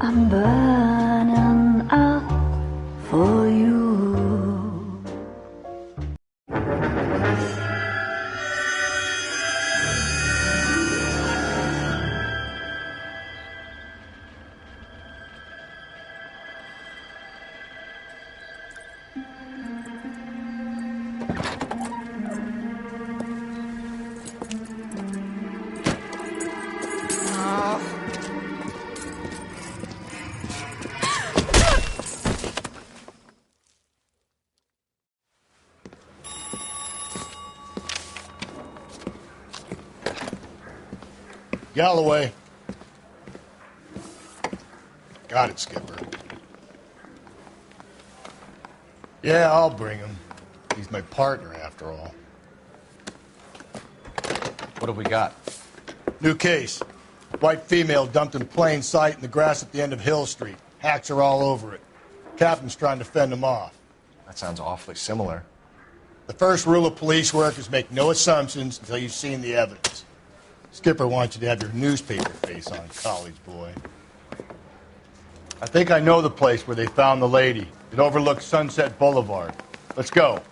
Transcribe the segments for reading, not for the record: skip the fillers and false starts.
I'm burning up for you. Galloway. Got it, Skipper. Yeah, I'll bring him. He's my partner, after all. What have we got? New case. White female dumped in plain sight in the grass at the end of Hill Street. Hacks are all over it. Captain's trying to fend him off. That sounds awfully similar. The first rule of police work is make no assumptions until you've seen the evidence. Skipper wants you to have your newspaper face on, college boy. I think I know the place where they found the lady. It overlooks Sunset Boulevard. Let's go.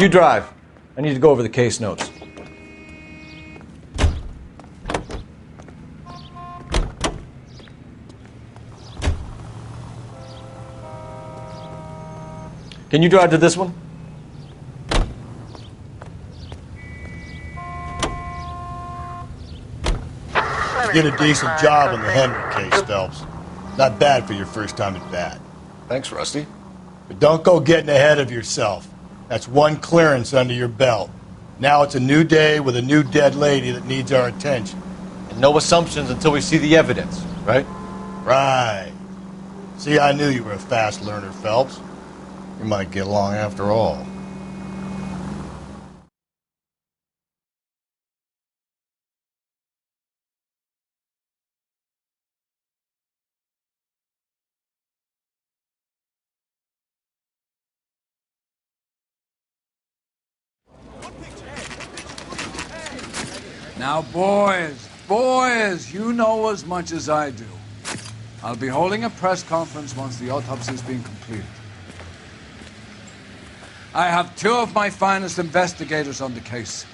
You drive. I need to go over the case notes. Can you drive to this one? You did a decent job on the Henry case, Phelps. Not bad for your first time at bat. Thanks, Rusty. But don't go getting ahead of yourself. That's one clearance under your belt. Now it's a new day with a new dead lady that needs our attention. And no assumptions until we see the evidence, right? Right. See, I knew you were a fast learner, Phelps. We might get along after all. Now, boys, you know as much as I do. I'll be holding a press conference once the autopsy's been completed. I have two of my finest investigators on the case,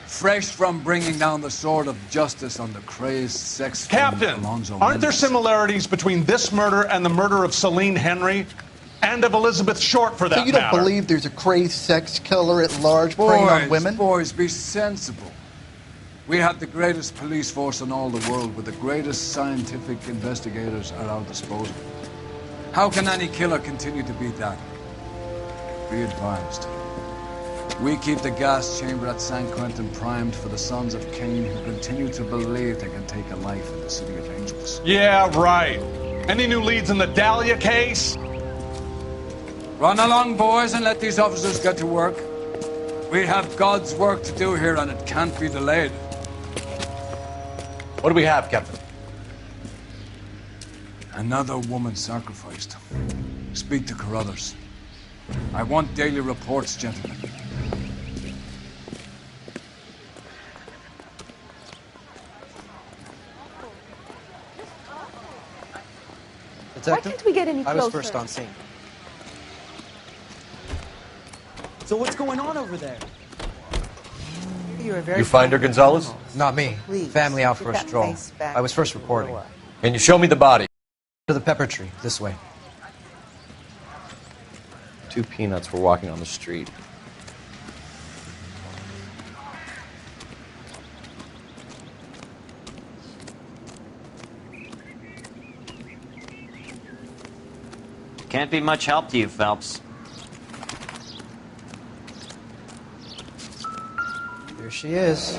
fresh from bringing down the sword of justice on the crazed sex Captain, Alonzo aren't there Mendes. similarities between this murder and the murder of Celine Henry? And of Elizabeth Short, for that So you don't matter? believe there's a crazed sex killer at large preying on women? Boys, be sensible. We have the greatest police force in all the world, with the greatest scientific investigators at our disposal. How can any killer continue to beat that? Be advised. We keep the gas chamber at San Quentin primed for the sons of Cain who continue to believe they can take a life in the City of Angels. Yeah, right. Any new leads in the Dahlia case? Run along, boys, and let these officers get to work. We have God's work to do here, and it can't be delayed. What do we have, Captain? Another woman sacrificed. Speak to Carruthers. I want daily reports, gentlemen. Detective? Why can't we get any closer? I was first on scene. So what's going on over there? You find her, Gonzalez? Not me. Please, family out for a stroll. I was first reporting. Can you show me the body? To the pepper tree, this way. Two peanuts were walking on the street. Can't be much help to you, Phelps. Here she is.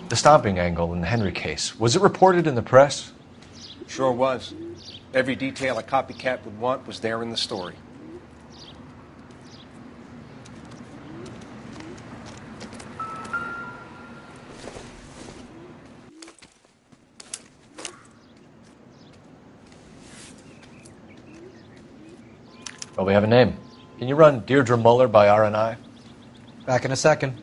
The stomping angle in the Henry case, was it reported in the press? Sure was. Every detail a copycat would want was there in the story. Well, we have a name. Can you run Deirdre Muller by RNI? Back in a second.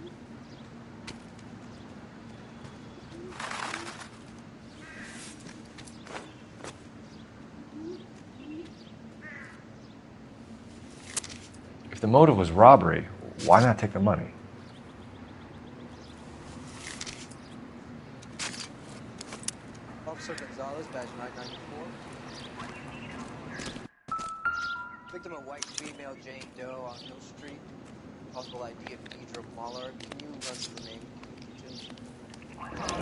If the motive was robbery, why not take the money? Officer Gonzalez, badge 994. Victim, a white female, Jane Doe on Hill Street. Possible ID of Deidre Mahler. Can you run through the name?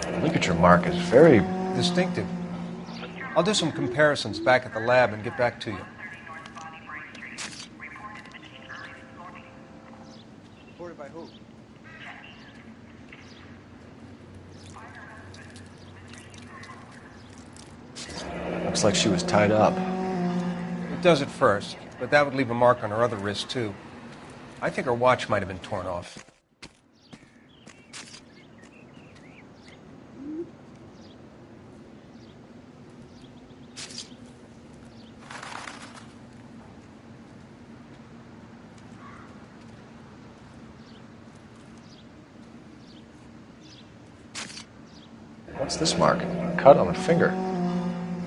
The ligature mark is very distinctive. I'll do some comparisons back at the lab and get back to you. Reported by who? Looks like she was tied up. It does at first, but that would leave a mark on her other wrist, too. I think her watch might have been torn off. What's this mark? A cut on a finger.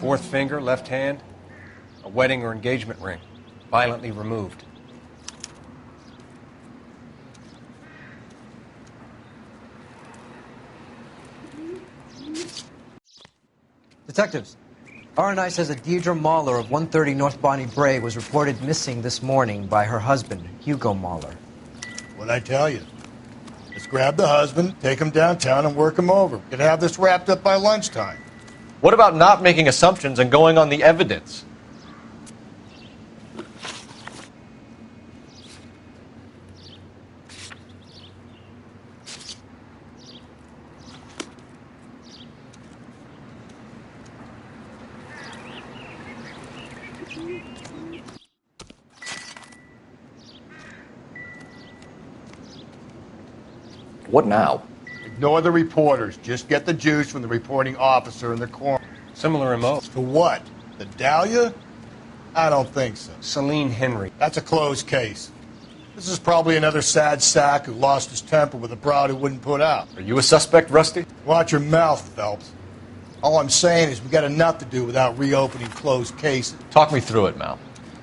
Fourth finger, left hand. A wedding or engagement ring. Violently removed. Detectives, RNI says that Deidre Mahler of 130 North Bonnie Bray was reported missing this morning by her husband, Hugo Mahler. What'd I tell you? Let's grab the husband, take him downtown, and work him over. We could have this wrapped up by lunchtime. What about not making assumptions and going on the evidence? What now? Ignore the reporters. Just get the juice from the reporting officer in the corner. Similar MO. To what? The Dahlia? I don't think so. Celine Henry. That's a closed case. This is probably another sad sack who lost his temper with a broad who wouldn't put out. Are you a suspect, Rusty? Watch your mouth, Phelps. All I'm saying is we got enough to do without reopening closed cases. Talk me through it, Mal.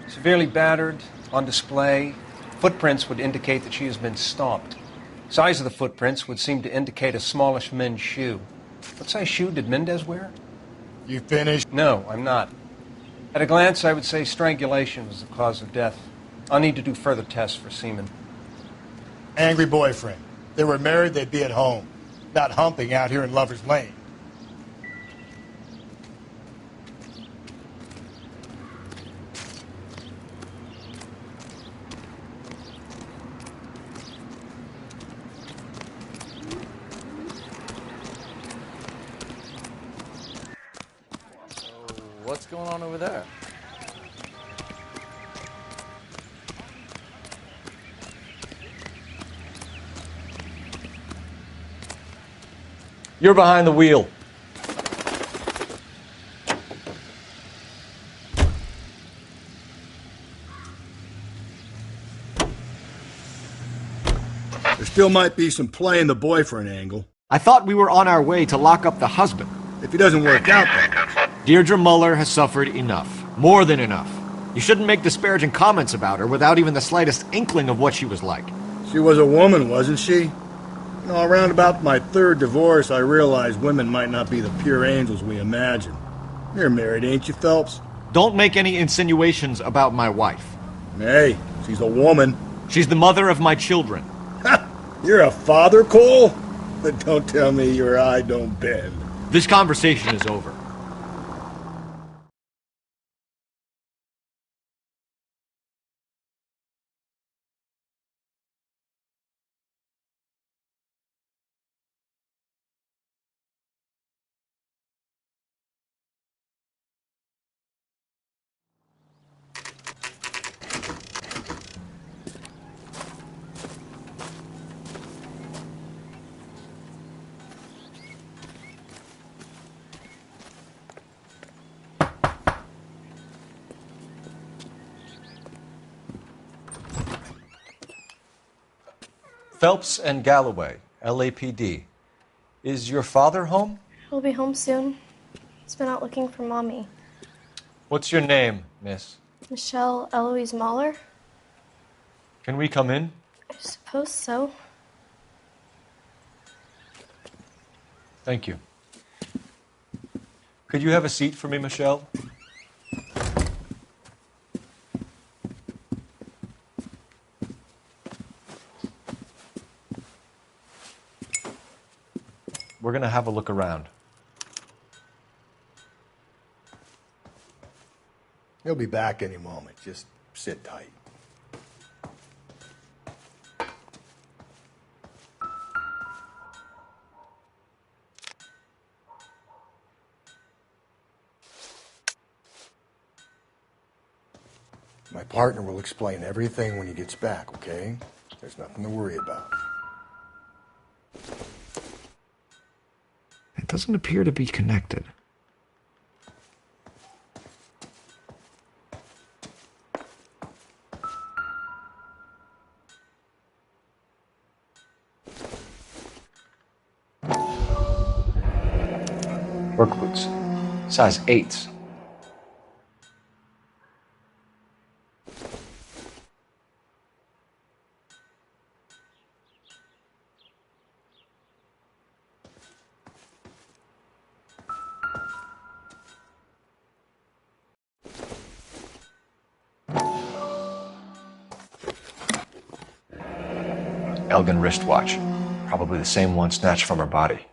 Severely battered, on display. Footprints would indicate that she has been stomped. Size of the footprints would seem to indicate a smallish men's shoe. What size shoe did Mendez wear? You finished? No, I'm not. At a glance, I would say strangulation was the cause of death. I'll need to do further tests for semen. Angry boyfriend. If they were married, they'd be at home, not humping out here in Lover's Lane. What's going on over there? You're behind the wheel. There still might be some play in the boyfriend angle. I thought we were on our way to lock up the husband. If he doesn't work out, though. Deirdre Muller has suffered enough. More than enough. You shouldn't make disparaging comments about her without even the slightest inkling of what she was like. She was a woman, wasn't she? You know, around about my third divorce, I realized women might not be the pure angels we imagine. You're married, ain't you, Phelps? Don't make any insinuations about my wife. Hey, she's a woman. She's the mother of my children. You're a father, Cole? But don't tell me your eye don't bend. This conversation is over. Phelps and Galloway, LAPD. Is your father home? He'll be home soon. He's been out looking for Mommy. What's your name, miss? Michelle Eloise Mahler? Can we come in? I suppose so. Thank you. Could you have a seat for me, Michelle? We're going to have a look around. He'll be back any moment. Just sit tight. My partner will explain everything when he gets back, okay? There's nothing to worry about. It doesn't appear to be connected. Work boots. Size 8s. Elgin wristwatch. Probably the same one snatched from her body.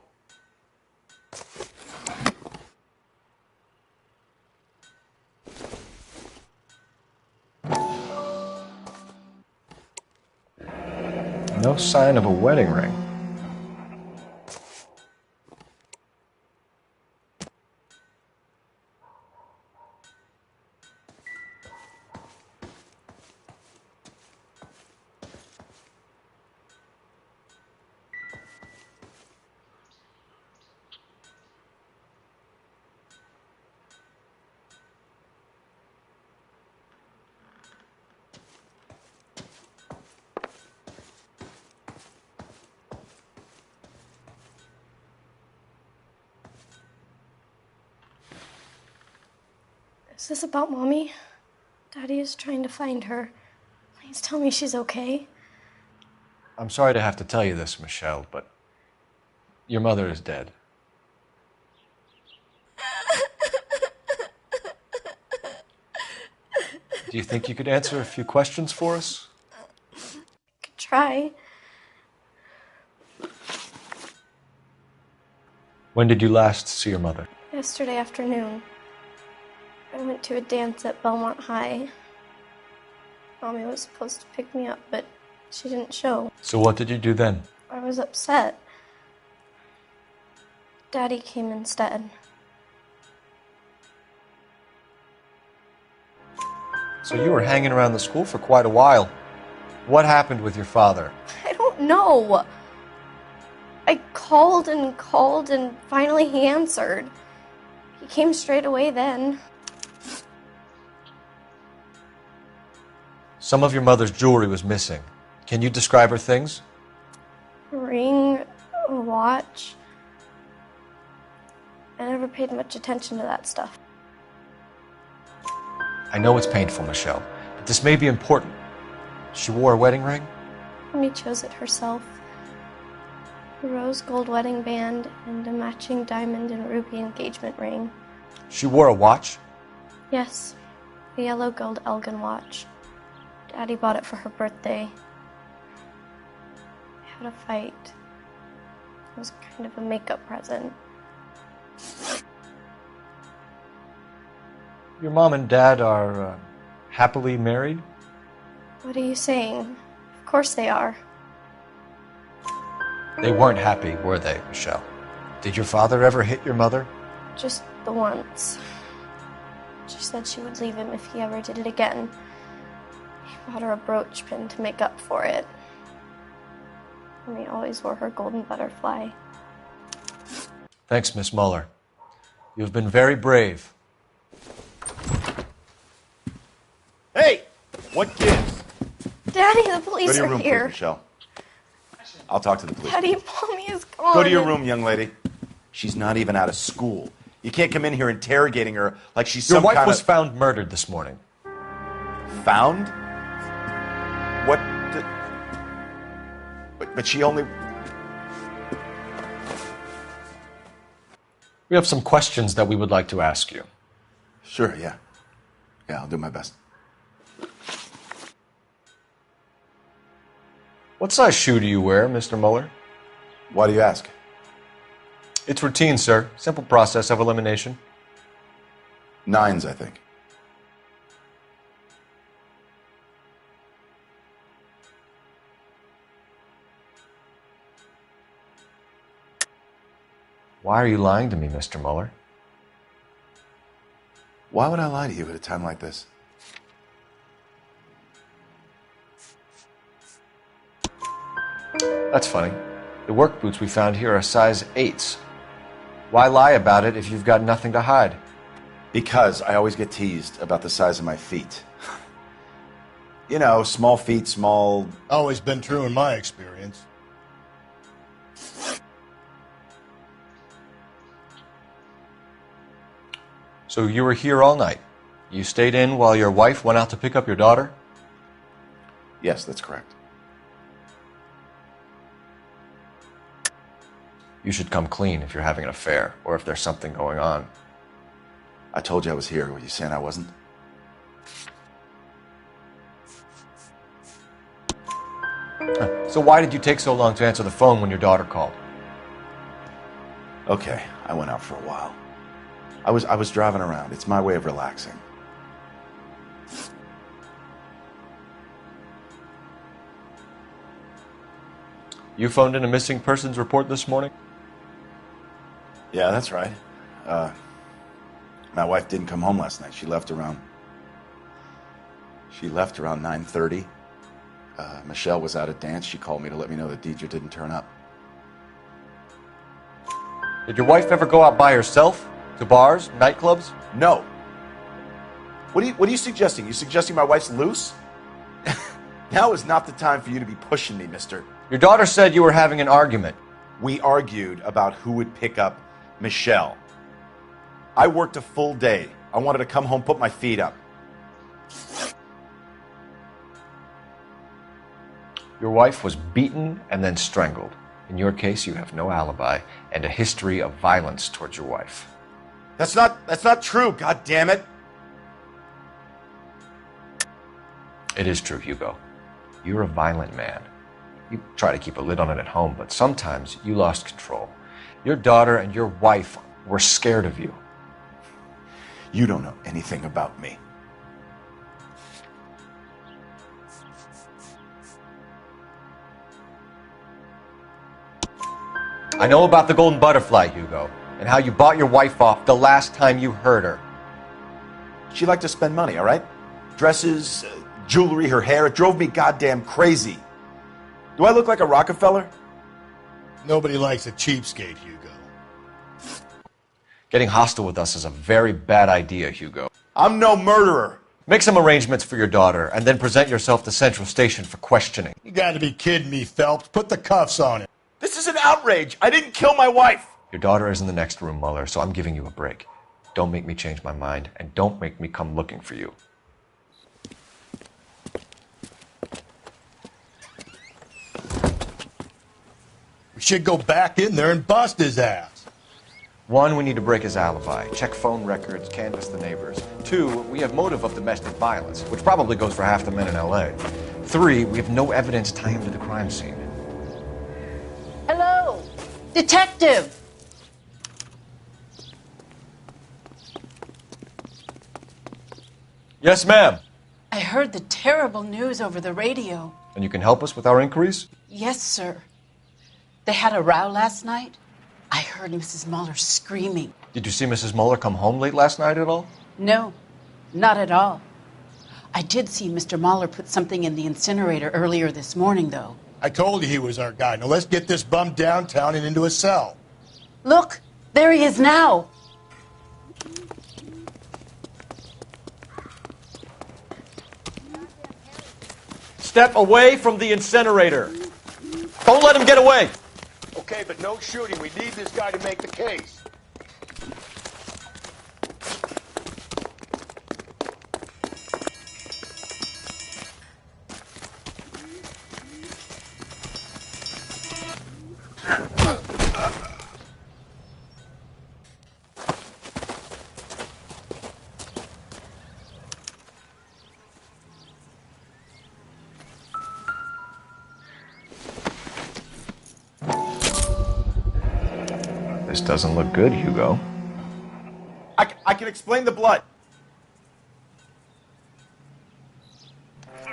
No sign of a wedding ring. Is this about Mommy? Daddy is trying to find her. Please tell me she's okay. I'm sorry to have to tell you this, Michelle, but your mother is dead. Do you think you could answer a few questions for us? I could try. When did you last see your mother? Yesterday afternoon. I went to a dance at Belmont High. Mommy was supposed to pick me up, but she didn't show. So what did you do then? I was upset. Daddy came instead. So you were hanging around the school for quite a while. What happened with your father? I don't know. I called and finally he answered. He came straight away then. Some of your mother's jewelry was missing. Can you describe her things? A ring, a watch. I never paid much attention to that stuff. I know it's painful, Michelle, but this may be important. She wore a wedding ring? Mommy chose it herself. A rose gold wedding band and a matching diamond and ruby engagement ring. She wore a watch? Yes, a yellow gold Elgin watch. Daddy bought it for her birthday. I had a fight. It was kind of a makeup present. Your mom and dad are happily married? What are you saying? Of course they are. They weren't happy, were they, Michelle? Did your father ever hit your mother? Just the once. She said she would leave him if he ever did it again. He bought her a brooch pin to make up for it. And he always wore her golden butterfly. Thanks, Miss Muller. You've been very brave. Hey! What gives? Daddy, the police Go to your are room, here. please, Michelle. I'll talk to the police. Daddy, Mommy is gone. Go to your room, young lady. She's not even out of school. You can't come in here interrogating her like she's some Your wife kind was of... found murdered this morning. Found? What? But she only... We have some questions that we would like to ask you. Sure, yeah. Yeah, I'll do my best. What size shoe do you wear, Mr. Mueller? Why do you ask? It's routine, sir. Simple process of elimination. 9s, I think. Why are you lying to me, Mr. Mueller? Why would I lie to you at a time like this? That's funny. The work boots we found here are size 8s. Why lie about it if you've got nothing to hide? Because I always get teased about the size of my feet. You know, small feet, small... Always been true in my experience. So you were here all night. You stayed in while your wife went out to pick up your daughter? Yes, that's correct. You should come clean if you're having an affair, or if there's something going on. I told you I was here. Were you saying I wasn't? So why did you take so long to answer the phone when your daughter called? Okay, I went out for a while. I was driving around. It's my way of relaxing. You phoned in a missing persons report this morning? Yeah, that's right. My wife didn't come home last night. She left around 9:30. Michelle was out at dance. She called me to let me know that Deidre didn't turn up. Did your wife ever go out by herself? To bars, nightclubs? No. What are you suggesting? You suggesting my wife's loose? Now is not the time for you to be pushing me, mister. Your daughter said you were having an argument. We argued about who would pick up Michelle. I worked a full day. I wanted to come home, put my feet up. Your wife was beaten and then strangled. In your case, you have no alibi and a history of violence towards your wife. That's not true, God damn it. It is true, Hugo. You're a violent man. You try to keep a lid on it at home, but sometimes you lost control. Your daughter and your wife were scared of you. You don't know anything about me. I know about the golden butterfly, Hugo, and how you bought your wife off the last time you heard her. She liked to spend money, all right? Dresses, jewelry, her hair. It drove me goddamn crazy. Do I look like a Rockefeller? Nobody likes a cheapskate, Hugo. Getting hostile with us is a very bad idea, Hugo. I'm no murderer. Make some arrangements for your daughter, and then present yourself to Central Station for questioning. You gotta be kidding me, Phelps. Put the cuffs on him. This is an outrage. I didn't kill my wife. Your daughter is in the next room, Mueller, so I'm giving you a break. Don't make me change my mind, and don't make me come looking for you. We should go back in there and bust his ass. 1, we need to break his alibi, check phone records, canvass the neighbors. 2, we have motive of domestic violence, which probably goes for half the men in L.A. 3, we have no evidence tying him to the crime scene. Hello, detective. Yes, ma'am. I heard the terrible news over the radio. And you can help us with our inquiries? Yes, sir. They had a row last night. I heard Mrs. Mueller screaming. Did you see Mrs. Mueller come home late last night at all? No, not at all. I did see Mr. Mueller put something in the incinerator earlier this morning, though. I told you he was our guy. Now let's get this bum downtown and into a cell. Look, there he is now. Step away from the incinerator. Don't let him get away! Okay, but no shooting. We need this guy to make the case. This doesn't look good, Hugo. I can explain the blood.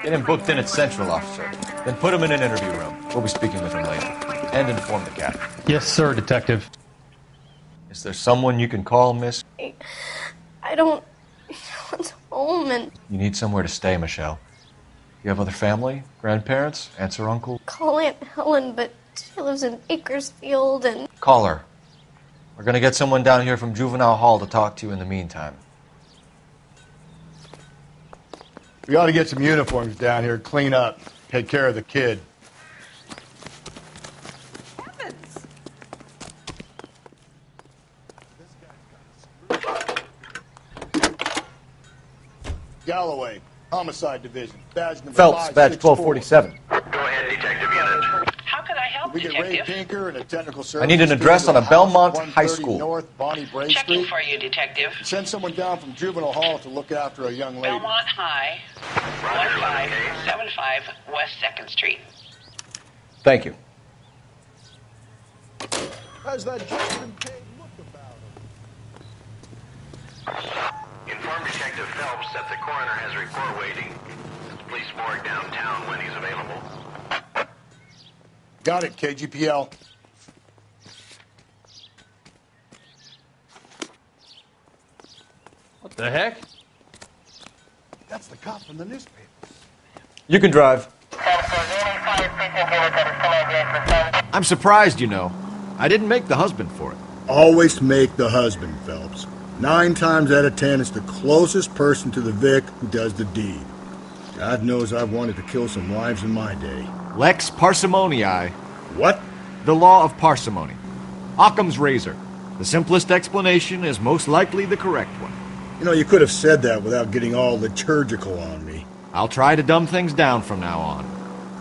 Get him booked in at Central, officer. Then put him in an interview room. We'll be speaking with him later. And inform the captain. Yes, sir, Detective. Is there someone you can call, miss? I don't... No one's home and... You need somewhere to stay, Michelle. You have other family? Grandparents? Aunts or uncle? Call Aunt Helen, but she lives in Bakersfield and... Call her. We're gonna get someone down here from Juvenile Hall to talk to you in the meantime. We ought to get some uniforms down here, clean up, take care of the kid. Galloway, Homicide Division, badge number Phelps, badge 564. 1247. Go ahead, Detective Unit. How can I help, We get Ray Detective? Pinker and a technical service. I need an address on a Belmont High School. North Bonnie Bray Checking Street. for you, Detective. Send someone down from Juvenile Hall to look after a young lady. Belmont High, 1575 West 2nd Street. Thank you. How's that Justin Pig look about him? Inform Detective Phelps that the coroner has a report waiting at the police morgue downtown when he's available. Got it, KGPL. What the heck? That's the cop from the newspaper. You can drive. I'm surprised, you know. I didn't make the husband for it. Always make the husband, Phelps. 9 times out of 10, it's the closest person to the Vic who does the deed. God knows I've wanted to kill some wives in my day. Lex parsimoniae. What? The law of parsimony. Occam's razor. The simplest explanation is most likely the correct one. You know, you could have said that without getting all liturgical on me. I'll try to dumb things down from now on.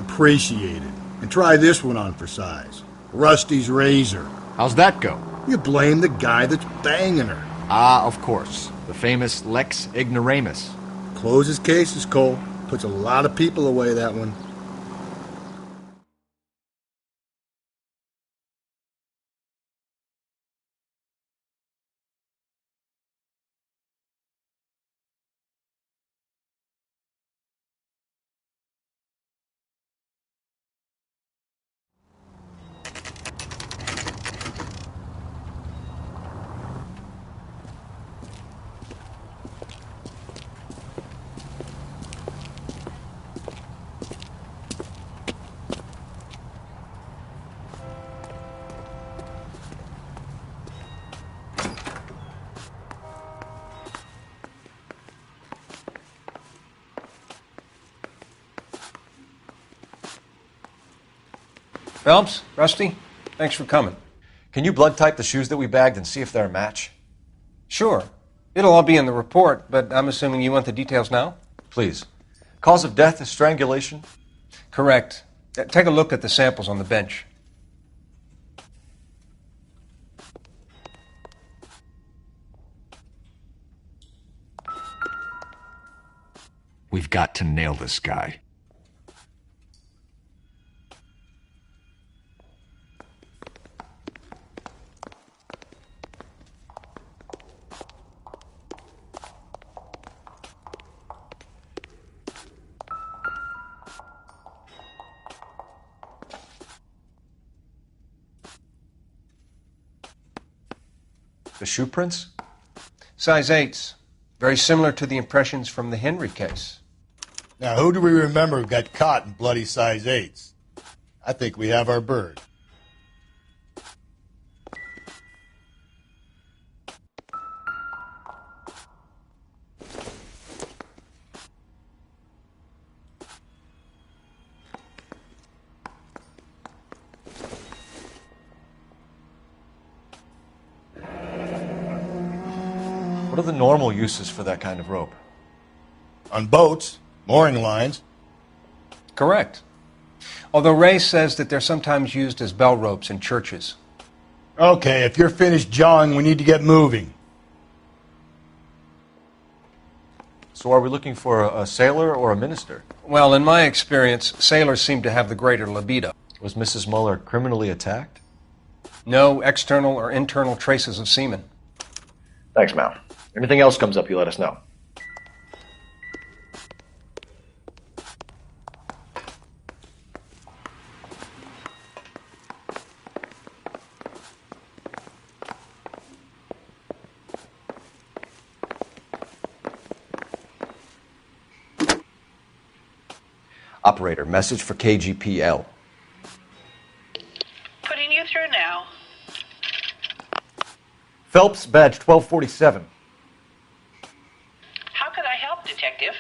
Appreciate it. And try this one on for size. Rusty's razor. How's that go? You blame the guy that's banging her. Ah, of course. The famous Lex ignoramus. Closes cases, Cole. Puts a lot of people away, that one. Phelps, Rusty, thanks for coming. Can you blood type the shoes that we bagged and see if they're a match? Sure. It'll all be in the report, but I'm assuming you want the details now? Please. Cause of death is strangulation? Correct. Take a look at the samples on the bench. We've got to nail this guy. The shoe prints? Size 8s. Very similar to the impressions from the Henry case. Now, who do we remember got caught in bloody size 8s? I think we have our bird. What are the normal uses for that kind of rope? On boats, mooring lines. Correct. Although Ray says that they're sometimes used as bell ropes in churches. Okay, if you're finished jawing, we need to get moving. So are we looking for a sailor or a minister? Well, in my experience, sailors seem to have the greater libido. Was Mrs. Muller criminally attacked? No external or internal traces of semen. Thanks, Mal. Anything else comes up, you let us know. Operator, message for KGPL. Putting you through now. Phelps, badge 1247. How could I help, Detective?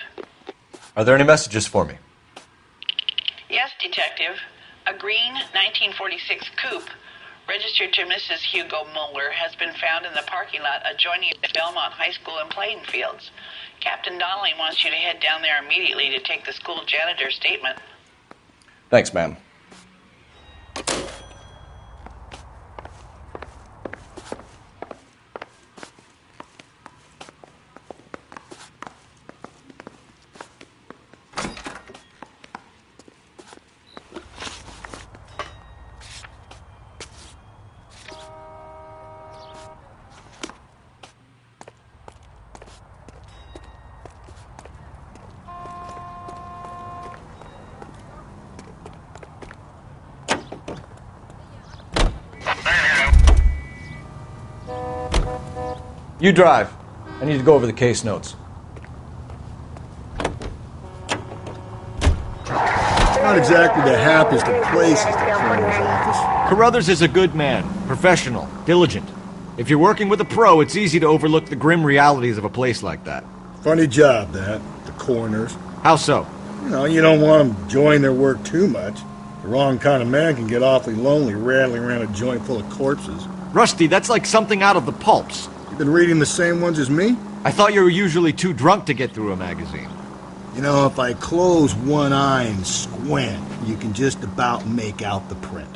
Are there any messages for me? Yes, Detective. A green 1946 coupe, registered to Mrs. Hugo Muller, has been found in the parking lot adjoining the Belmont High School and playing fields. Captain Donnelly wants you to head down there immediately to take the school janitor's statement. Thanks, ma'am. You drive. I need to go over the case notes. Not exactly the happiest of places, the coroner's office. Carruthers is a good man, professional, diligent. If you're working with a pro, it's easy to overlook the grim realities of a place like that. Funny job, that, the coroner's. How so? You don't want them enjoying their work too much. The wrong kind of man can get awfully lonely rattling around a joint full of corpses. Rusty, that's like something out of the pulps. You been reading the same ones as me? I thought you were usually too drunk to get through a magazine. If I close one eye and squint, you can just about make out the print.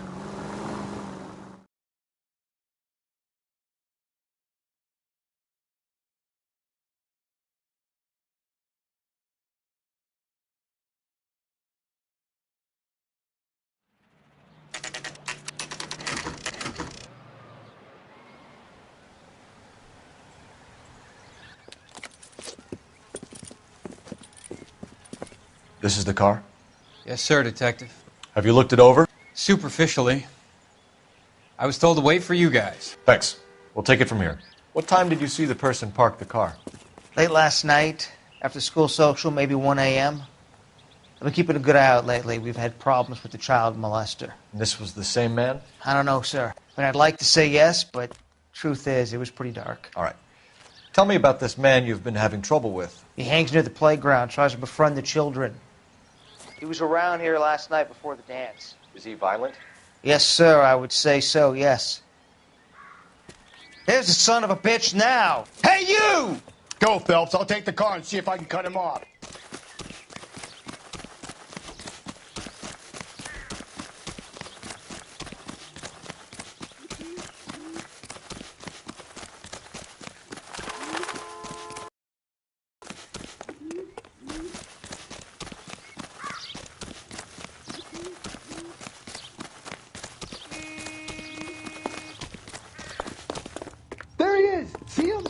This is the car? Yes, sir, Detective. Have you looked it over? Superficially. I was told to wait for you guys. Thanks. We'll take it from here. What time did you see the person park the car? Late last night, after school social, maybe 1 a.m. I've been keeping a good eye out lately. We've had problems with the child molester. And this was the same man? I don't know, sir. I'd like to say yes, but truth is, it was pretty dark. All right. Tell me about this man you've been having trouble with. He hangs near the playground, tries to befriend the children. He was around here last night before the dance. Is he violent? Yes, sir, I would say so, yes. There's the son of a bitch now. Hey, you! Go, Phelps. I'll take the car and see if I can cut him off. There he is. See him?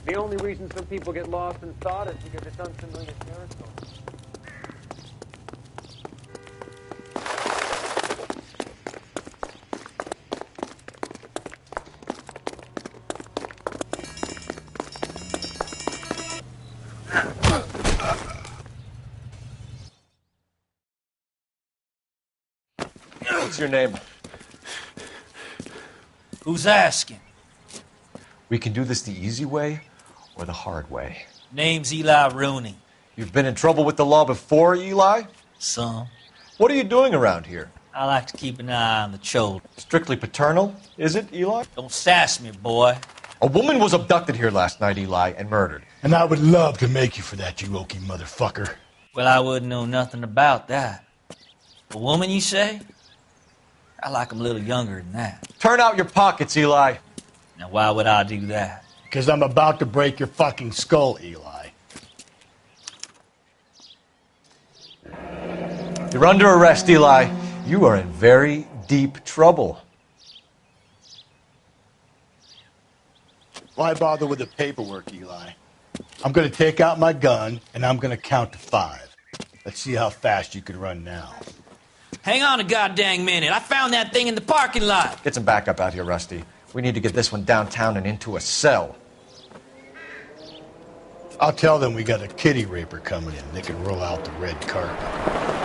The only reason some people get lost in thought is because it's unfamiliar territory. What's your name? Who's asking? We can do this the easy way or the hard way. Name's Eli Rooney. You've been in trouble with the law before, Eli? Some. What are you doing around here? I like to keep an eye on the children. Strictly paternal, is it, Eli? Don't sass me, boy. A woman was abducted here last night, Eli, and murdered. And I would love to make you for that, you oaky motherfucker. Well, I wouldn't know nothing about that. A woman, you say? I like 'em a little younger than that. Turn out your pockets, Eli. Now, why would I do that? Because I'm about to break your fucking skull, Eli. You're under arrest, Eli. You are in very deep trouble. Why bother with the paperwork, Eli? I'm going to take out my gun, and I'm going to count to 5. Let's see how fast you can run now. Hang on a goddamn minute. I found that thing in the parking lot. Get some backup out here, Rusty. We need to get this one downtown and into a cell. I'll tell them we got a kitty raper coming in. They can roll out the red carpet.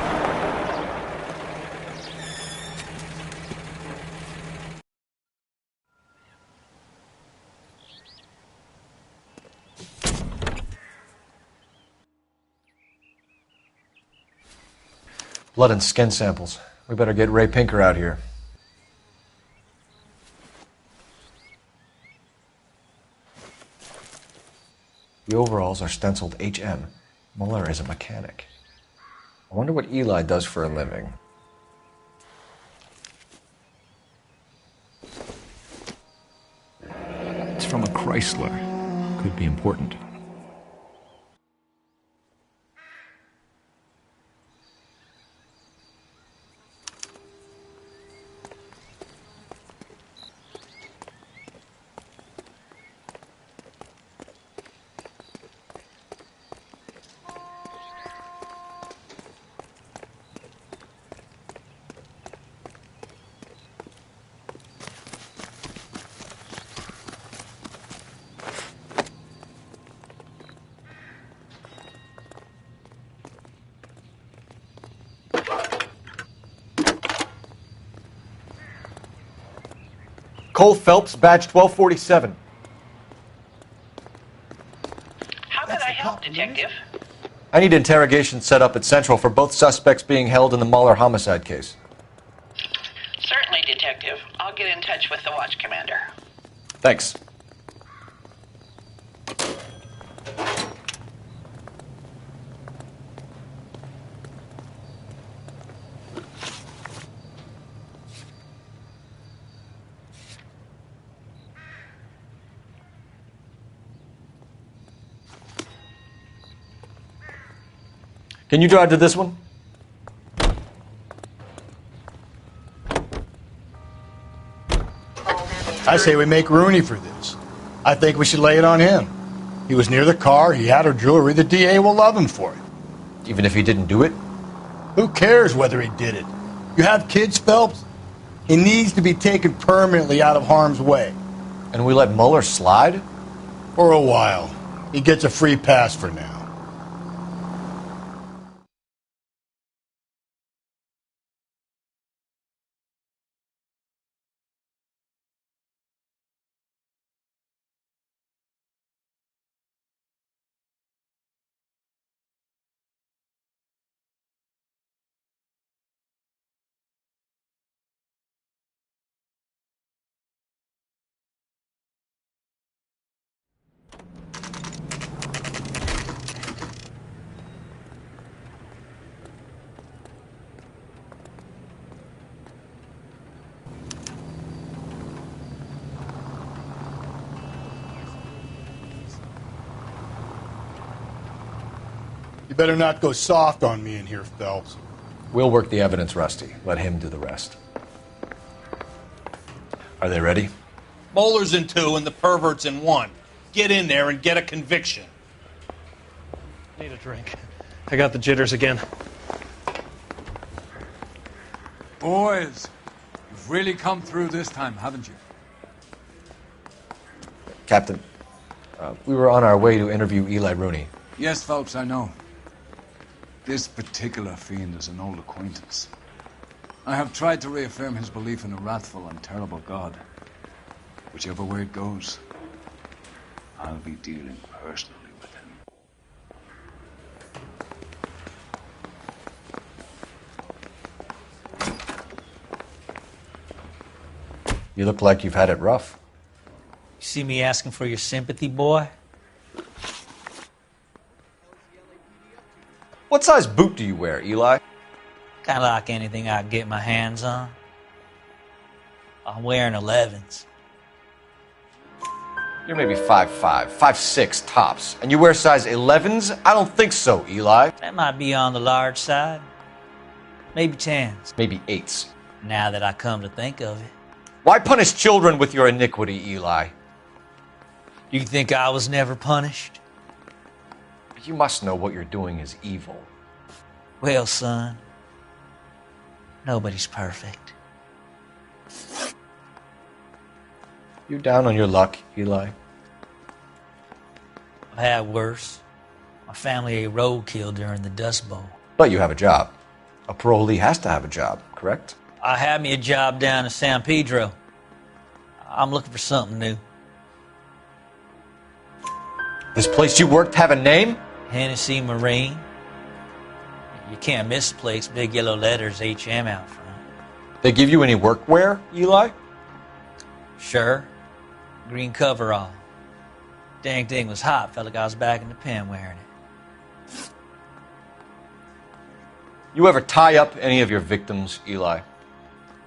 Blood and skin samples. We better get Ray Pinker out here. The overalls are stenciled HM. Muller is a mechanic. I wonder what Eli does for a living. It's from a Chrysler. Could be important. Cole Phelps, badge 1247. How can I help, Detective? I need interrogation set up at Central for both suspects being held in the Muller homicide case. Certainly, Detective. I'll get in touch with the watch commander. Thanks. Can you drive to this one? I say we make Rooney for this. I think we should lay it on him. He was near the car, he had her jewelry, the DA will love him for it. Even if he didn't do it? Who cares whether he did it? You have kids, Phelps? He needs to be taken permanently out of harm's way. And we let Muller slide? For a while. He gets a free pass for now. You better not go soft on me in here, Phelps. We'll work the evidence, Rusty. Let him do the rest. Are they ready? Muller's in 2 and the pervert's in 1. Get in there and get a conviction. Need a drink. I got the jitters again. Boys, you've really come through this time, haven't you? Captain, we were on our way to interview Eli Rooney. Yes, Phelps, I know. This particular fiend is an old acquaintance. I have tried to reaffirm his belief in a wrathful and terrible God. Whichever way it goes, I'll be dealing personally with him. You look like you've had it rough. You see me asking for your sympathy, boy? What size boot do you wear, Eli? Kind of like anything I can get my hands on. I'm wearing 11s. You're maybe 5'5", 5'6", tops. And you wear size 11s? I don't think so, Eli. That might be on the large side. Maybe 10s. Maybe 8s. Now that I come to think of it. Why punish children with your iniquity, Eli? You think I was never punished? You must know what you're doing is evil. Well, son, nobody's perfect. You down on your luck, Eli? I've had worse. My family ate roadkill during the Dust Bowl. But you have a job. A parolee has to have a job, correct? I had me a job down in San Pedro. I'm looking for something new. This place you worked have a name? Hennessy Marine. You can't miss the place. Big yellow letters, HM out front. They give you any workwear, Eli? Sure. Green coverall. Dang thing was hot. Felt like I was back in the pen wearing it. You ever tie up any of your victims, Eli?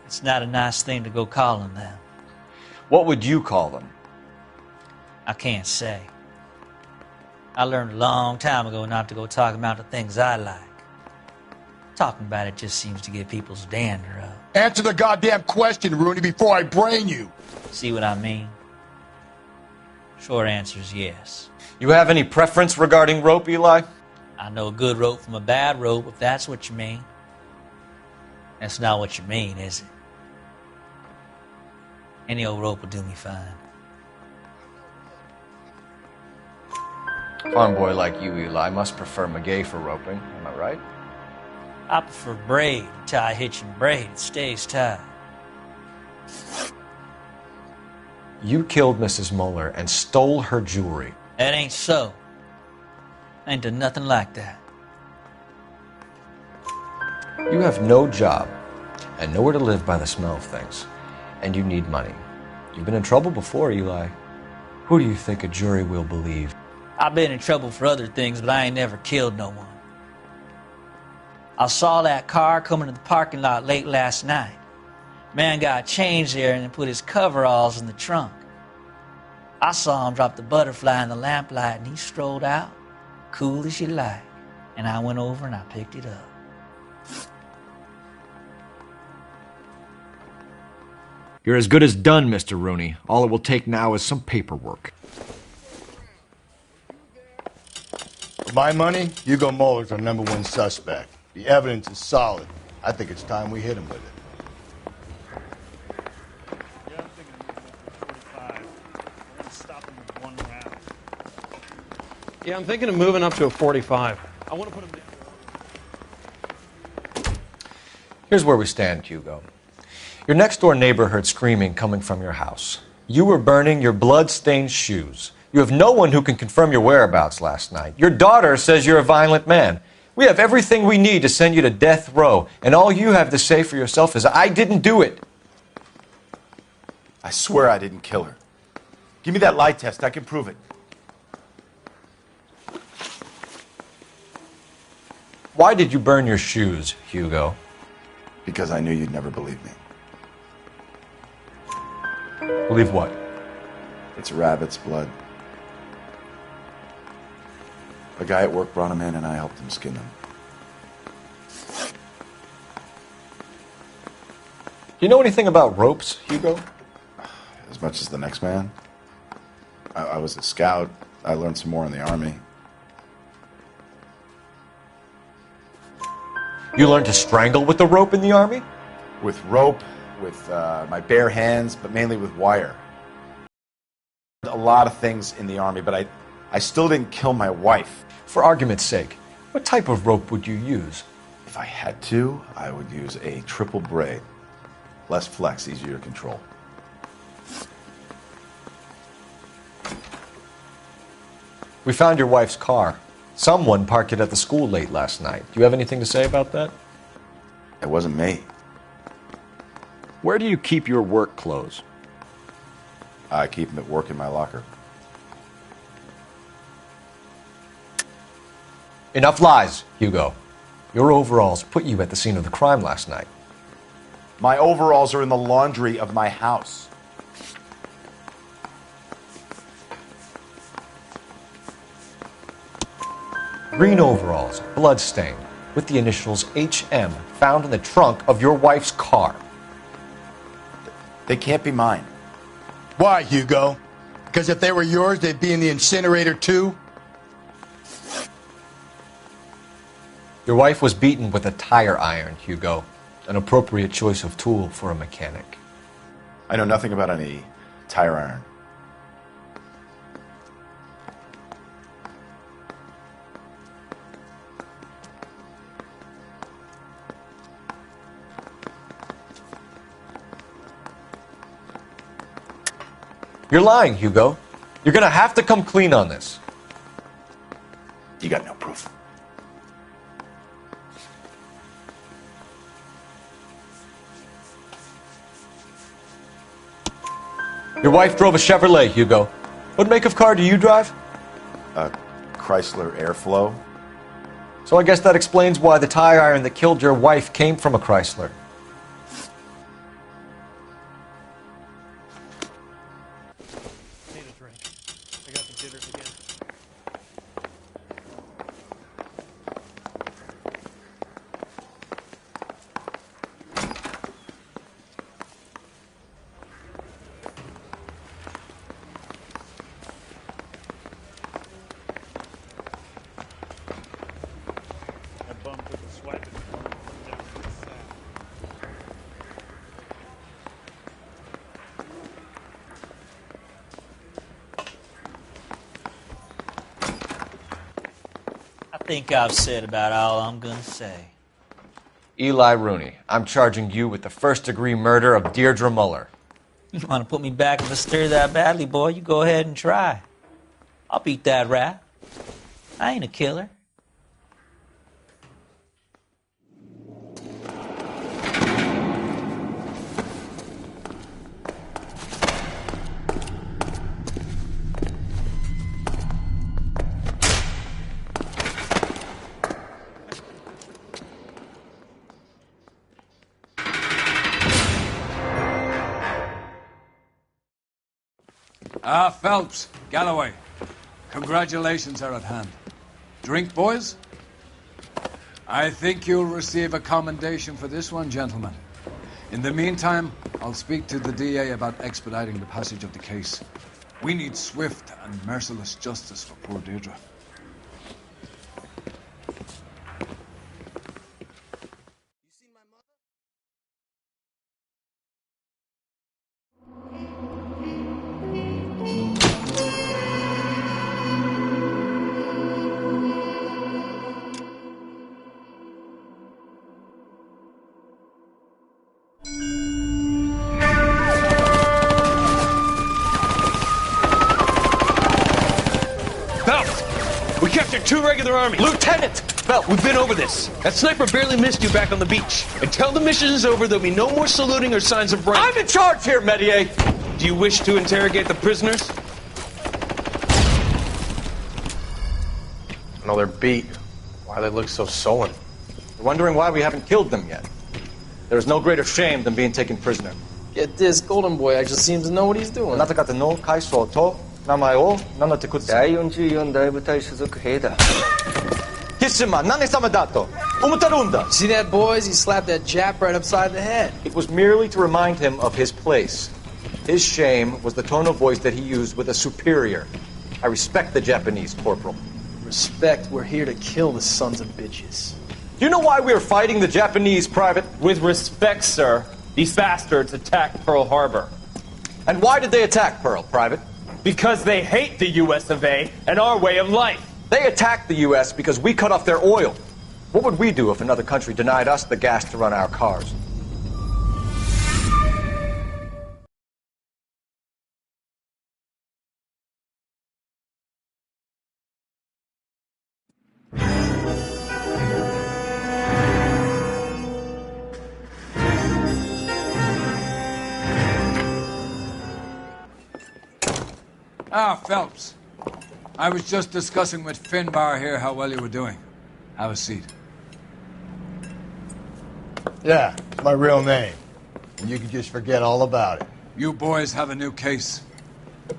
It's not a nice thing to go calling them. What would you call them? I can't say. I learned a long time ago not to go talking about the things I like. Talking about it just seems to get people's dander up. Answer the goddamn question, Rooney, before I brain you. See what I mean? Short answer is yes. You have any preference regarding rope, Eli? I know a good rope from a bad rope, if that's what you mean. That's not what you mean, is it? Any old rope will do me fine. Farm boy like you, Eli, must prefer McGay for roping. Am I right? I prefer braid. Tie hitch and braid. It stays tied. You killed Mrs. Muller and stole her jewelry. That ain't so. I ain't done nothing like that. You have no job and nowhere to live by the smell of things. And you need money. You've been in trouble before, Eli. Who do you think a jury will believe? I've been in trouble for other things, but I ain't never killed no one. I saw that car coming to the parking lot late last night. Man got changed there and then put his coveralls in the trunk. I saw him drop the butterfly in the lamplight and he strolled out, cool as you like. And I went over and I picked it up. You're as good as done, Mr. Rooney. All it will take now is some paperwork. For my money, Hugo Muller's our #1 suspect. The evidence is solid. I think it's time we hit him with it. Yeah, I'm thinking of moving up to a 45. I want to put him down. Here's where we stand, Hugo. Your next-door neighbor heard screaming coming from your house. You were burning your blood-stained shoes. You have no one who can confirm your whereabouts last night. Your daughter says you're a violent man. We have everything we need to send you to death row, and all you have to say for yourself is, I didn't do it. I swear I didn't kill her. Give me that lie test. I can prove it. Why did you burn your shoes, Hugo? Because I knew you'd never believe me. Believe what? It's rabbit's blood. A guy at work brought him in and I helped him skin him. Do you know anything about ropes, Hugo? As much as the next man. I was a scout. I learned some more in the Army. You learned to strangle with the rope in the Army? With rope, with my bare hands, but mainly with wire. A lot of things in the Army, but I still didn't kill my wife. For argument's sake, what type of rope would you use? If I had to, I would use a triple braid. Less flex, easier to control. We found your wife's car. Someone parked it at the school late last night. Do you have anything to say about that? It wasn't me. Where do you keep your work clothes? I keep them at work in my locker. Enough lies, Hugo. Your overalls put you at the scene of the crime last night. My overalls are in the laundry of my house. Green overalls, bloodstained, with the initials HM found in the trunk of your wife's car. They can't be mine. Why, Hugo? Because if they were yours, they'd be in the incinerator too? Your wife was beaten with a tire iron, Hugo. An appropriate choice of tool for a mechanic. I know nothing about any tire iron. You're lying, Hugo. You're gonna have to come clean on this. You got no proof. Your wife drove a Chevrolet, Hugo. What make of car do you drive? A Chrysler Airflow. So I guess that explains why the tire iron that killed your wife came from a Chrysler. I think I've said about all I'm gonna say. Eli Rooney, I'm charging you with the first-degree murder of Deirdre Muller. You want to put me back in the stir that badly, boy? You go ahead and try. I'll beat that rap. I ain't a killer. Phelps, Galloway, congratulations are at hand. Drink, boys? I think you'll receive a commendation for this one, gentlemen. In the meantime, I'll speak to the DA about expediting the passage of the case. We need swift and merciless justice for poor Deirdre. We captured 2 regular armies. Lieutenant! Well, we've been over this. That sniper barely missed you back on the beach. Until the mission is over, there'll be no more saluting or signs of rank. I'm in charge here, Medier! Do you wish to interrogate the prisoners? No, they're beat. Why they look so sullen? You're wondering why we haven't killed them yet. There is no greater shame than being taken prisoner. Get this, Golden Boy actually seems to know what he's doing. あなた方の階層と名前を名乗ってください。第44大部隊所属兵だ。貴様、何様だと思ってるんだ。See that, boys? He slapped that Jap right upside the head. It was merely to remind him of his place. His shame was the tone of voice that he used with a superior. I respect the Japanese, Corporal. Respect, we're here to kill the sons of bitches. Do you know why we are fighting the Japanese, Private? With respect, sir, these bastards attacked Pearl Harbor. And why did they attack Pearl, Private? Because they hate the US of A and our way of life. They attacked the U.S. because we cut off their oil. What would we do if another country denied us the gas to run our cars? Ah, Phelps. I was just discussing with Finbar here how well you were doing. Have a seat. Yeah, it's my real name. And you can just forget all about it. You boys have a new case.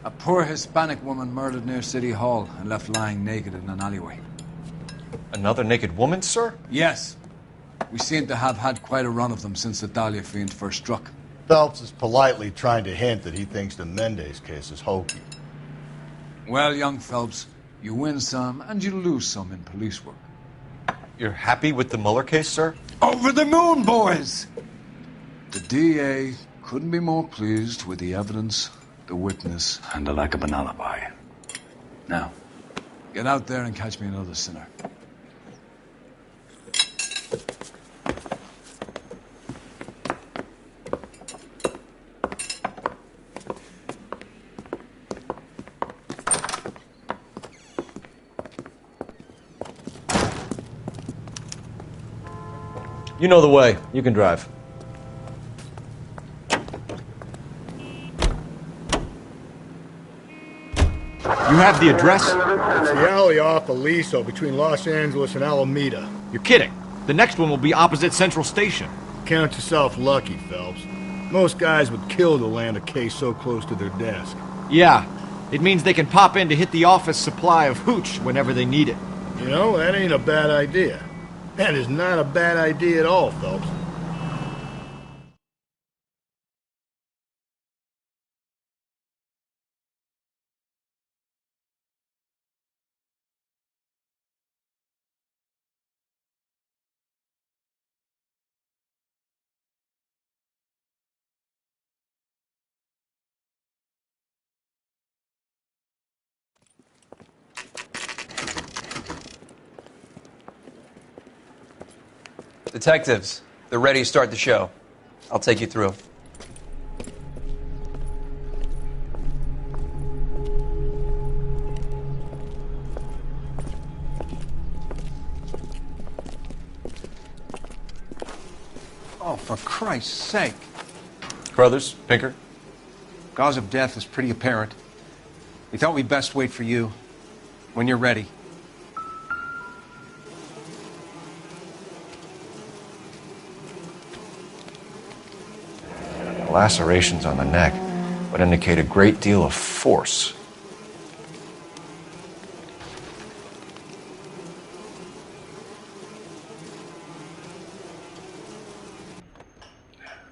A poor Hispanic woman murdered near City Hall and left lying naked in an alleyway. Another naked woman, sir? Yes. We seem to have had quite a run of them since the Dahlia fiend first struck. Phelps is politely trying to hint that he thinks the Mendez case is hokey. Well, young Phelps, you win some and you lose some in police work. You're happy with the Mueller case, sir? Over the moon, boys! The DA couldn't be more pleased with the evidence, the witness, and the lack of an alibi. Now, get out there and catch me another sinner. You know the way. You can drive. You have the address? It's the alley off Aliso between Los Angeles and Alameda. You're kidding. The next one will be opposite Central Station. Count yourself lucky, Phelps. Most guys would kill to land a case so close to their desk. Yeah. It means they can pop in to hit the office supply of hooch whenever they need it. You know, that ain't a bad idea. That is not a bad idea at all, Phelps. Detectives, they're ready to start the show. I'll take you through. Oh, for Christ's sake. Crothers, Pinker. Cause of death is pretty apparent. We thought we'd best wait for you. When you're ready. Lacerations on the neck would indicate a great deal of force.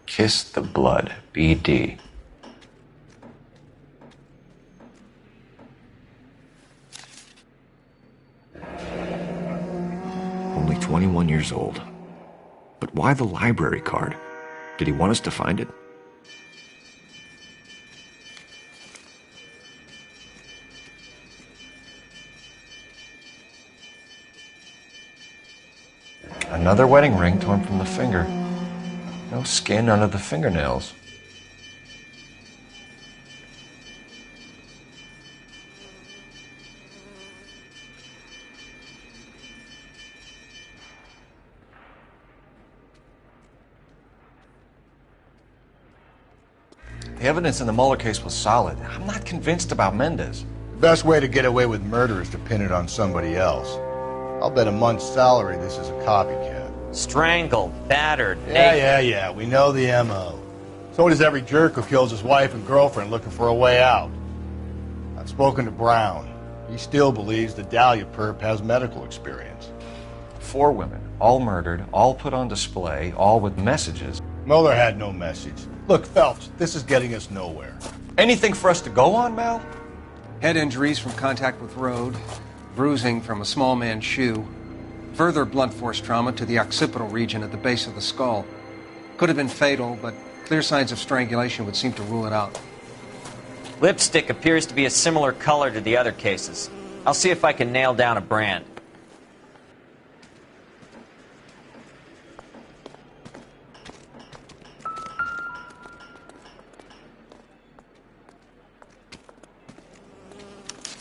Kiss the blood, BD. Only 21 years old. But why the library card? Did he want us to find it? Another wedding ring torn from the finger. No skin under the fingernails. The evidence in the Mueller case was solid. I'm not convinced about Mendez. The best way to get away with murder is to pin it on somebody else. I'll bet a month's salary this is a copycat. Strangled, battered, Yeah, we know the M.O. So does every jerk who kills his wife and girlfriend looking for a way out. I've spoken to Brown. He still believes the Dahlia perp has medical experience. 4 women, all murdered, all put on display, all with messages. Mueller had no message. Look, Phelps, this is getting us nowhere. Anything for us to go on, Mal? Head injuries from contact with road, bruising from a small man's shoe, further blunt force trauma to the occipital region at the base of the skull. Could have been fatal, but clear signs of strangulation would seem to rule it out. Lipstick appears to be a similar color to the other cases. I'll see if I can nail down a brand.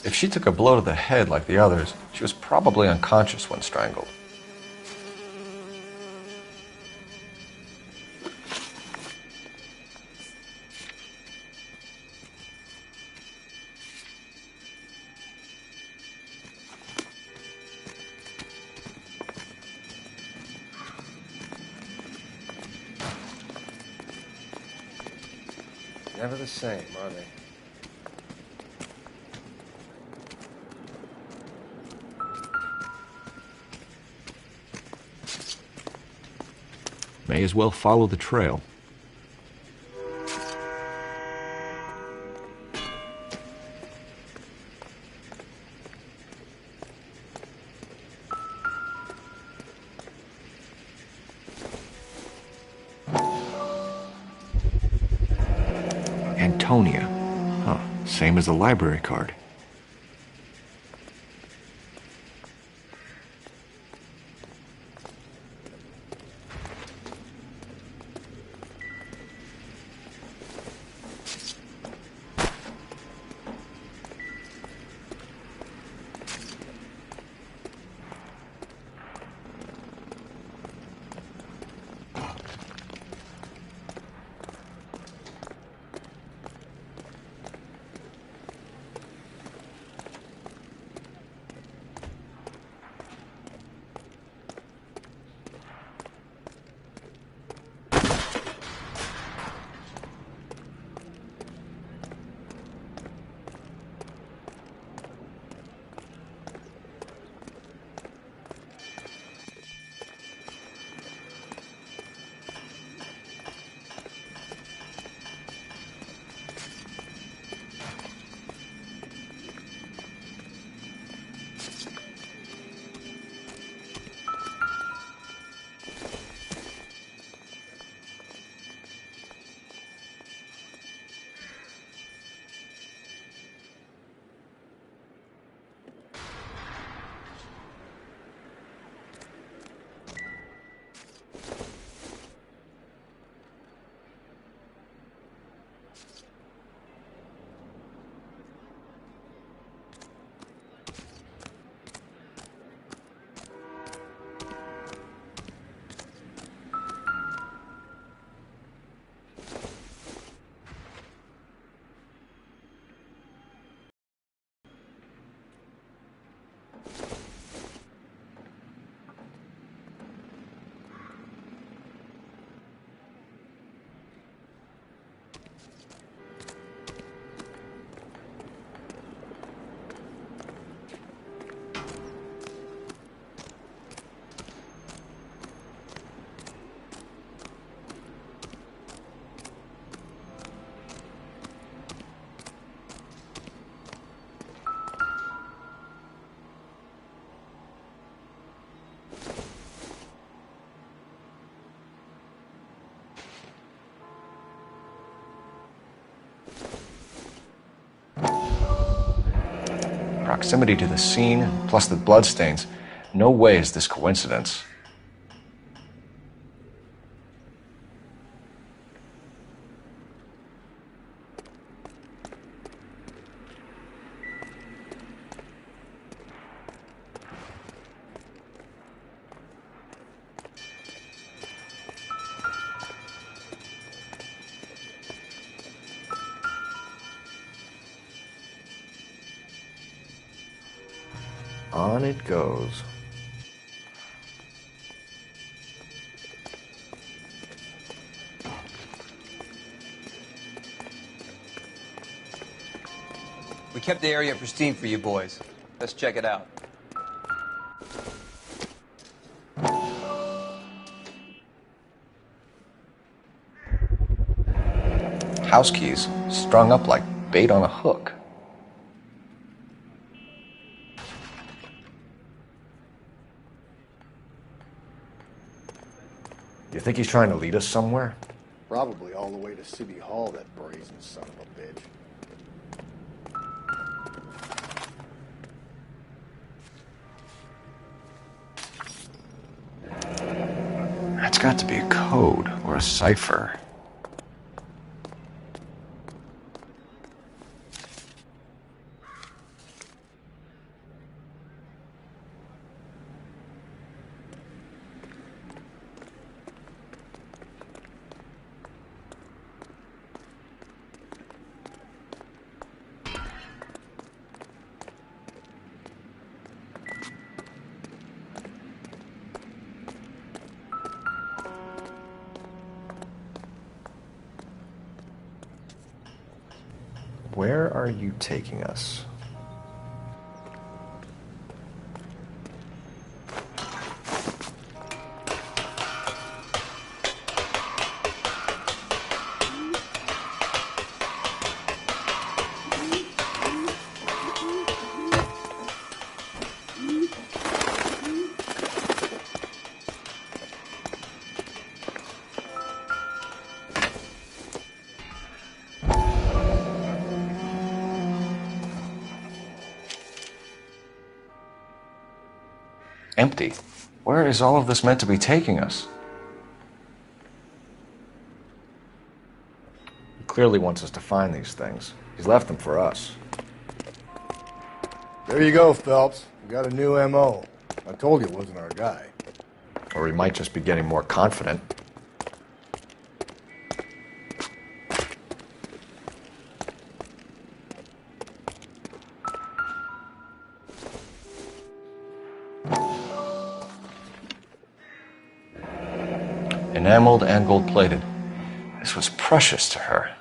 If she took a blow to the head like the others, she was probably unconscious when strangled. Never the same, are they? May as well follow the trail. Antonia. Huh, same as the library card. Proximity to the scene, plus the bloodstains. No way is this coincidence. On it goes. We kept the area pristine for you boys. Let's check it out. House keys, strung up like bait on a hook. You think he's trying to lead us somewhere? Probably all the way to City Hall, that brazen son of a bitch. That's got to be a code or a cipher. Where are you taking us? Empty. Where is all of this meant to be taking us? He clearly wants us to find these things. He's left them for us. There you go, Phelps. We got a new M.O. I told you it wasn't our guy. Or he might just be getting more confident. Enameled and gold-plated. This was precious to her.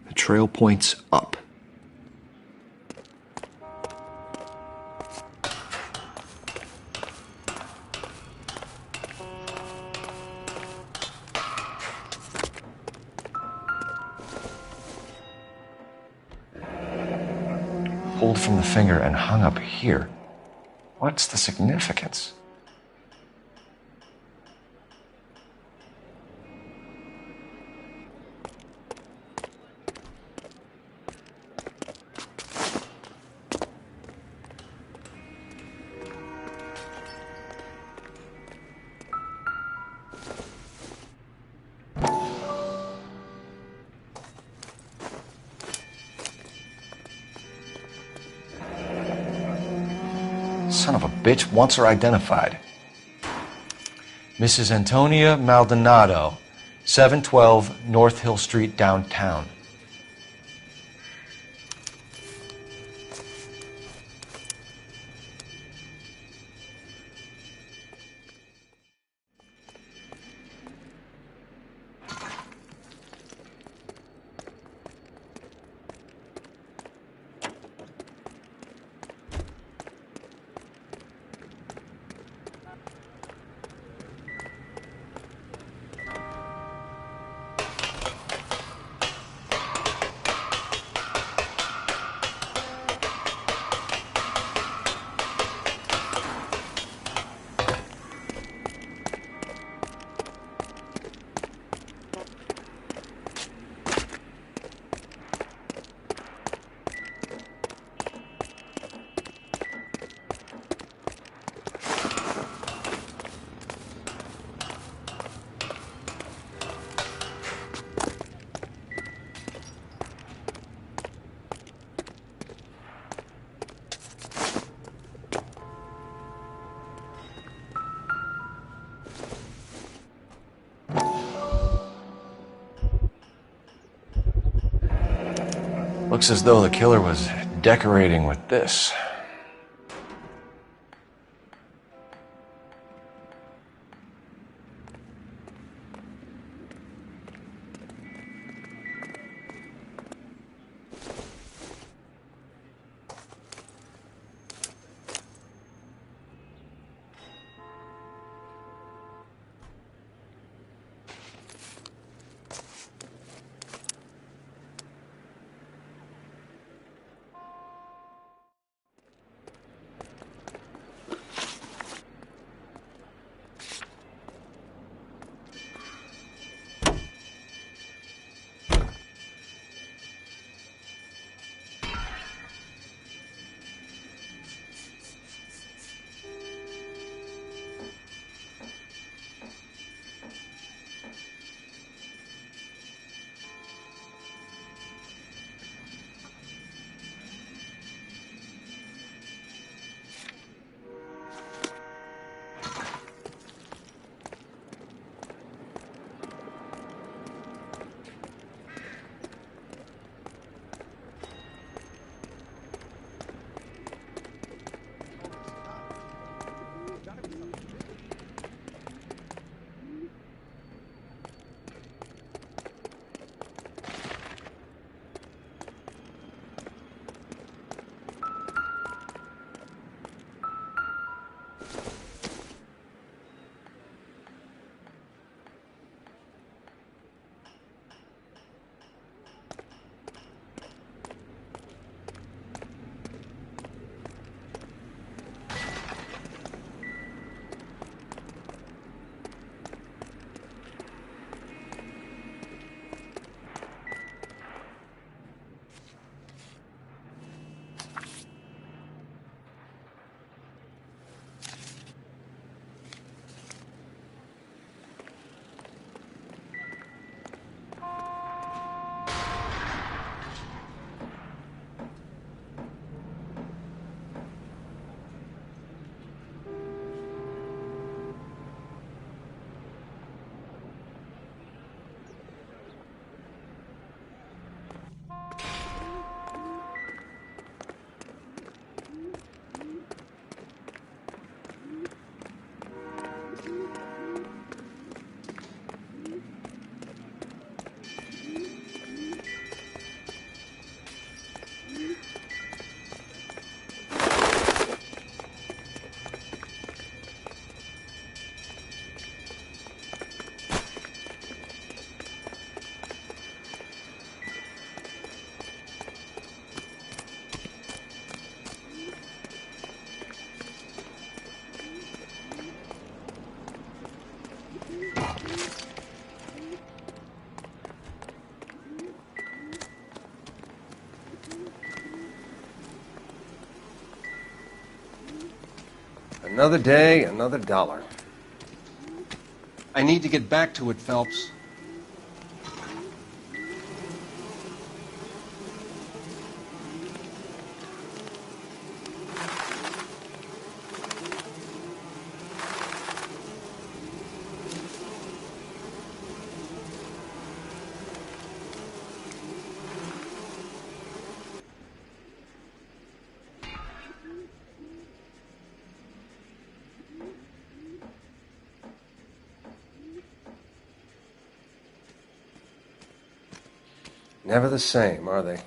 The trail points up. Pulled from the finger and hung up here. What's the significance? Son of a bitch wants her identified. Mrs. Antonia Maldonado, 712 North Hill Street, downtown. Looks as though the killer was decorating with this. Another day, another dollar. I need to get back to it, Phelps. Never the same, are they?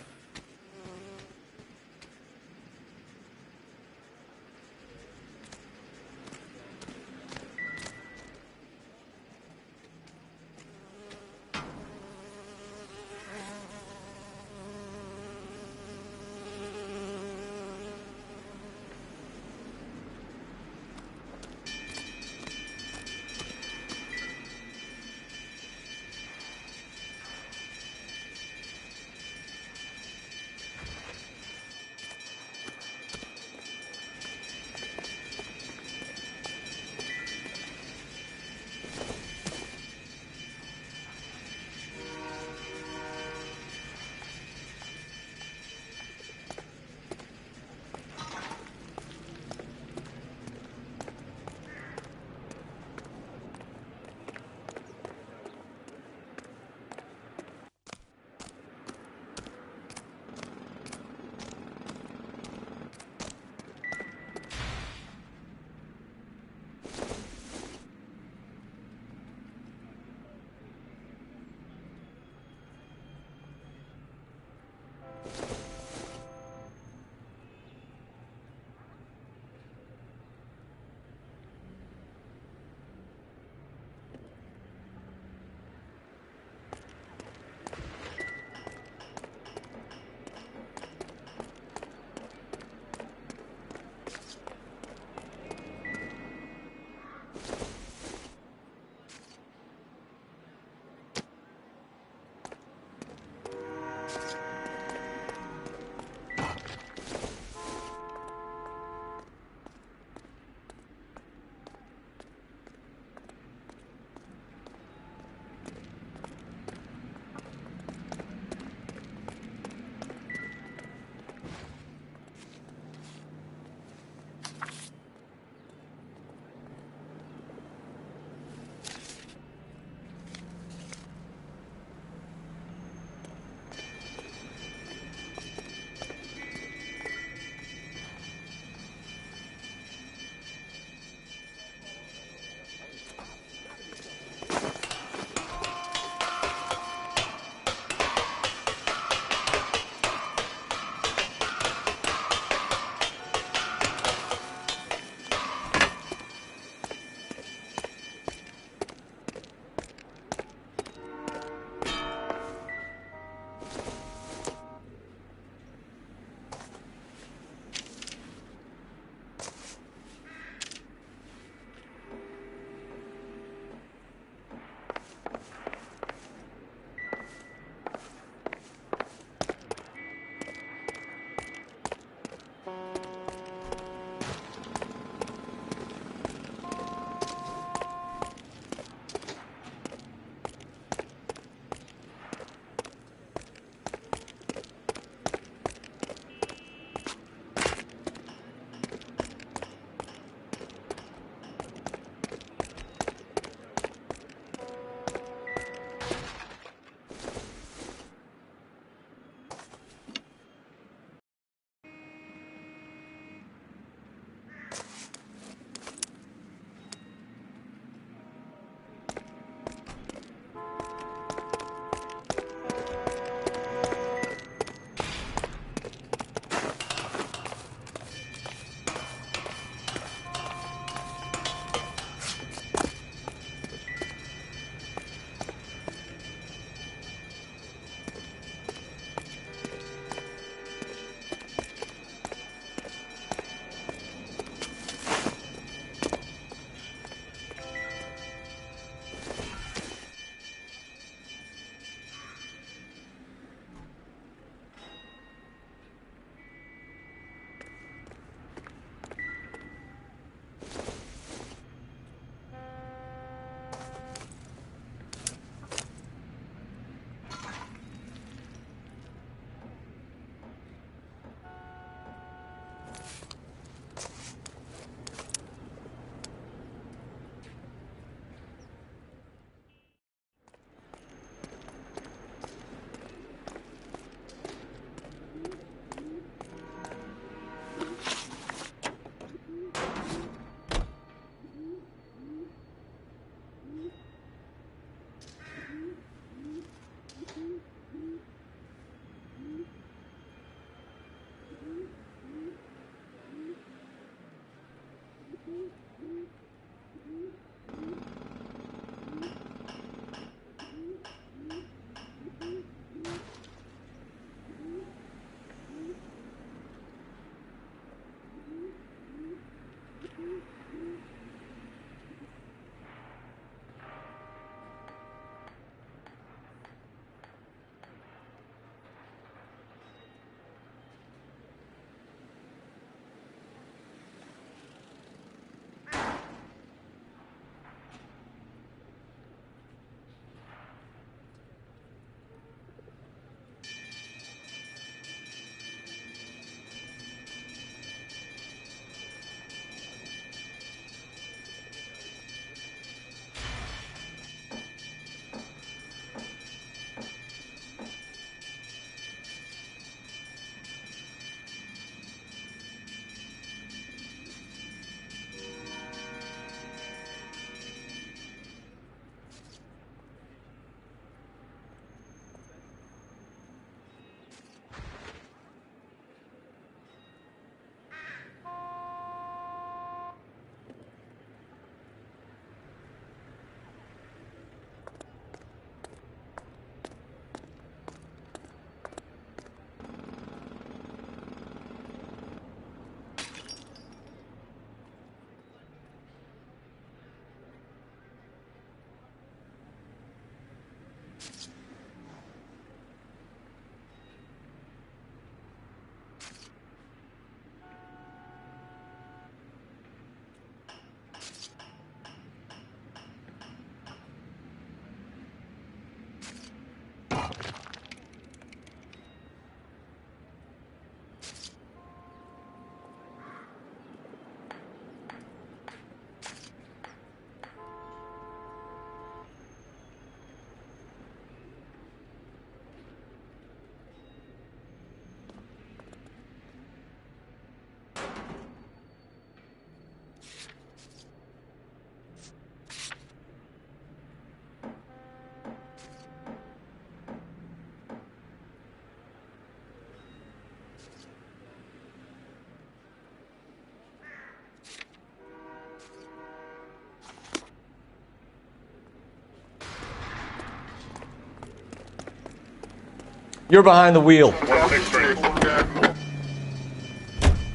You're behind the wheel.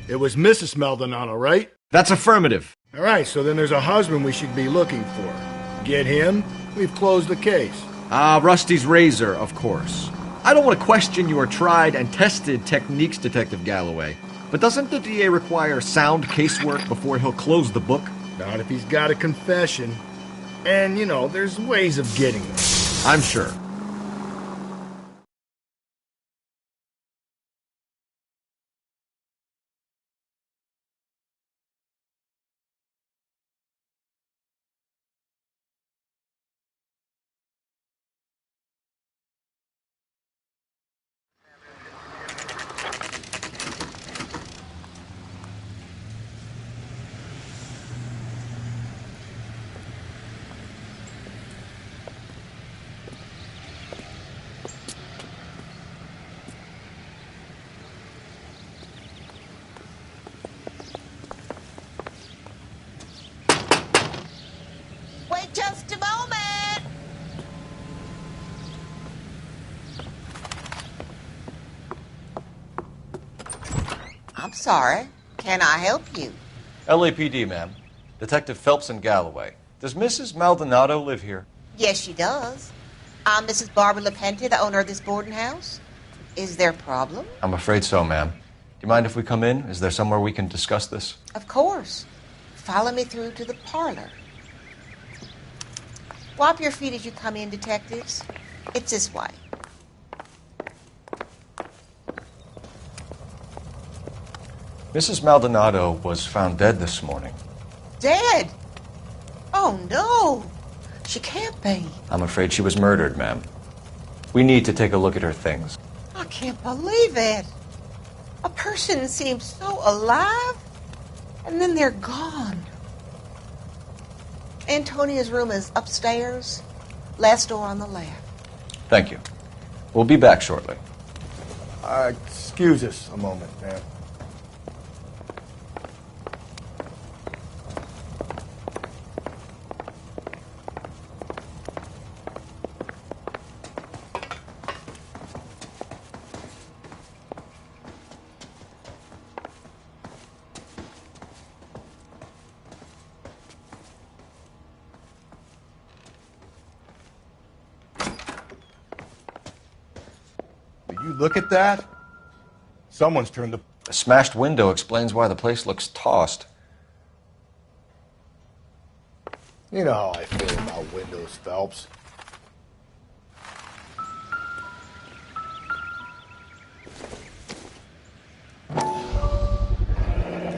It was Mrs. Maldonado, right? That's affirmative. All right, so then there's a husband we should be looking for. Get him, we've closed the case. Rusty's razor, of course. I don't want to question your tried and tested techniques, Detective Galloway. But doesn't the DA require sound casework before he'll close the book? Not if he's got a confession. And, you know, there's ways of getting them. I'm sure. Wait just a moment. I'm sorry. Can I help you? LAPD, ma'am. Detective Phelps and Galloway. Does Mrs. Maldonado live here? Yes, she does. I'm Mrs. Barbara LaPente, the owner of this boarding house. Is there a problem? I'm afraid so, ma'am. Do you mind if we come in? Is there somewhere we can discuss this? Of course. Follow me through to the parlor. Wipe your feet as you come in, detectives. It's this way. Mrs. Maldonado was found dead this morning. Dead? Oh, no. She can't be. I'm afraid she was murdered, ma'am. We need to take a look at her things. I can't believe it. A person seems so alive, and then they're gone. Antonia's room is upstairs, last door on the left. Thank you. We'll be back shortly. Excuse us a moment, ma'am. Look at that. Someone's turned the... A smashed window explains why the place looks tossed. You know how I feel about windows, Phelps.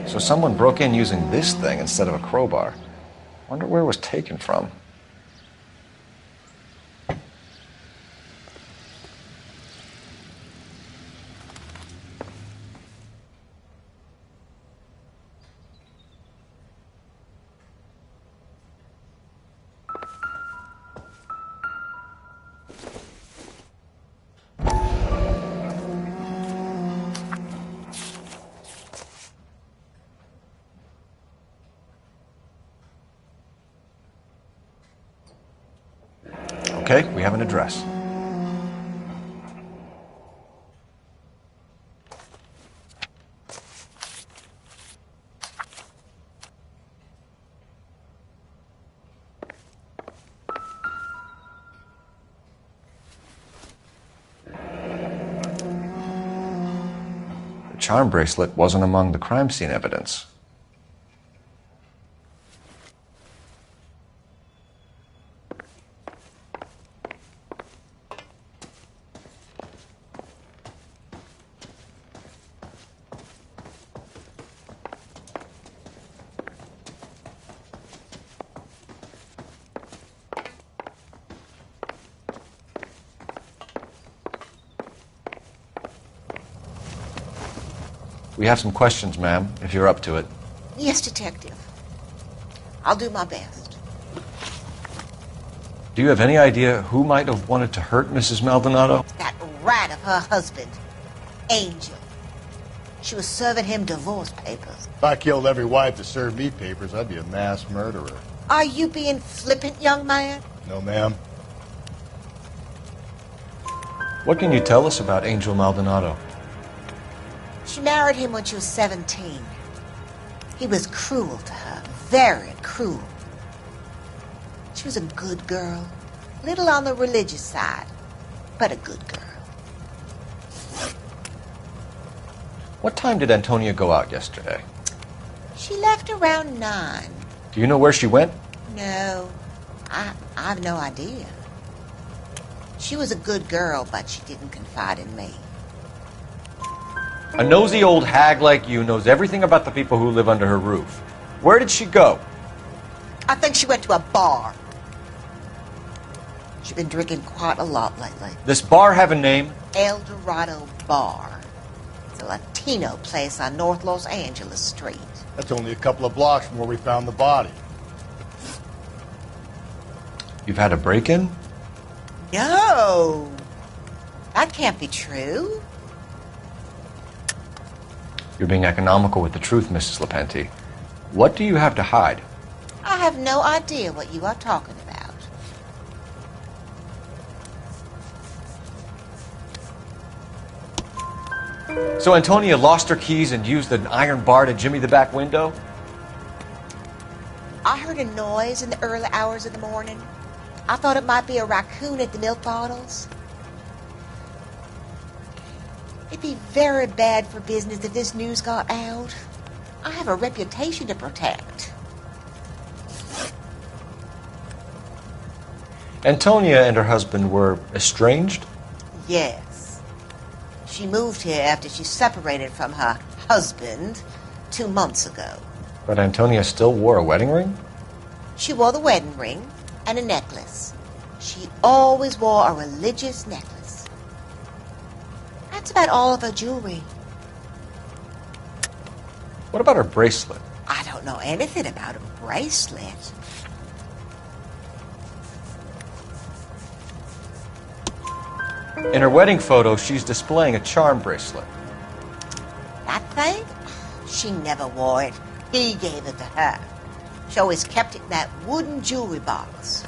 So someone broke in using this thing instead of a crowbar. Wonder where it was taken from. Okay, we have an address. charm bracelet wasn't among the crime scene evidence. We have some questions, ma'am, if you're up to it. Yes, Detective. I'll do my best. Do you have any idea who might have wanted to hurt Mrs. Maldonado? That rat of her husband, Angel. She was serving him divorce papers. If I killed every wife that served me papers, I'd be a mass murderer. Are you being flippant, young man? No, ma'am. What can you tell us about Angel Maldonado? She married him when she was 17. He was cruel to her, very cruel. She was a good girl, little on the religious side, but a good girl. What time did Antonia go out yesterday? She left around 9. Do you know where she went? No, I've no idea. She was a good girl, but she didn't confide in me. A nosy old hag like you knows everything about the people who live under her roof. Where did she go? I think she went to a bar. She's been drinking quite a lot lately. This bar have a name? El Dorado Bar. It's a Latino place on North Los Angeles Street. That's only a couple of blocks from where we found the body. You've had a break-in? No. That can't be true. You're being economical with the truth, Mrs. Lepenti. What do you have to hide? I have no idea what you are talking about. So Antonia lost her keys and used an iron bar to jimmy the back window? I heard a noise in the early hours of the morning. I thought it might be a raccoon at the milk bottles. It'd be very bad for business if this news got out. I have a reputation to protect. Antonia and her husband were estranged? Yes. She moved here after she separated from her husband 2 months ago. But Antonia still wore a wedding ring? She wore the wedding ring and a necklace. She always wore a religious necklace. That's about all of her jewelry. What about her bracelet? I don't know anything about a bracelet. In her wedding photo, she's displaying a charm bracelet. That thing? She never wore it. He gave it to her. She always kept it in that wooden jewelry box.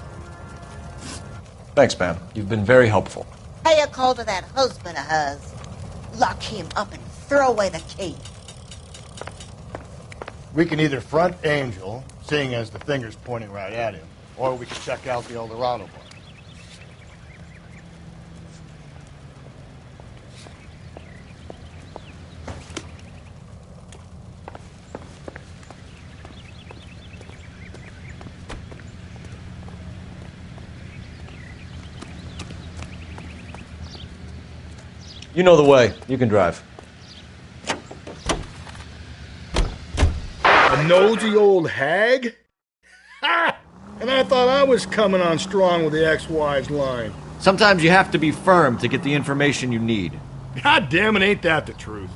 Thanks, ma'am. You've been very helpful. Pay a call to that husband of hers. Lock him up and throw away the key. We can either front Angel, seeing as the finger's pointing right at him, or we can check out the El Dorado bar. You know the way. You can drive. A nosy old hag? Ha! And I thought I was coming on strong with the ex-wives line. Sometimes you have to be firm to get the information you need. God damn it, ain't that the truth?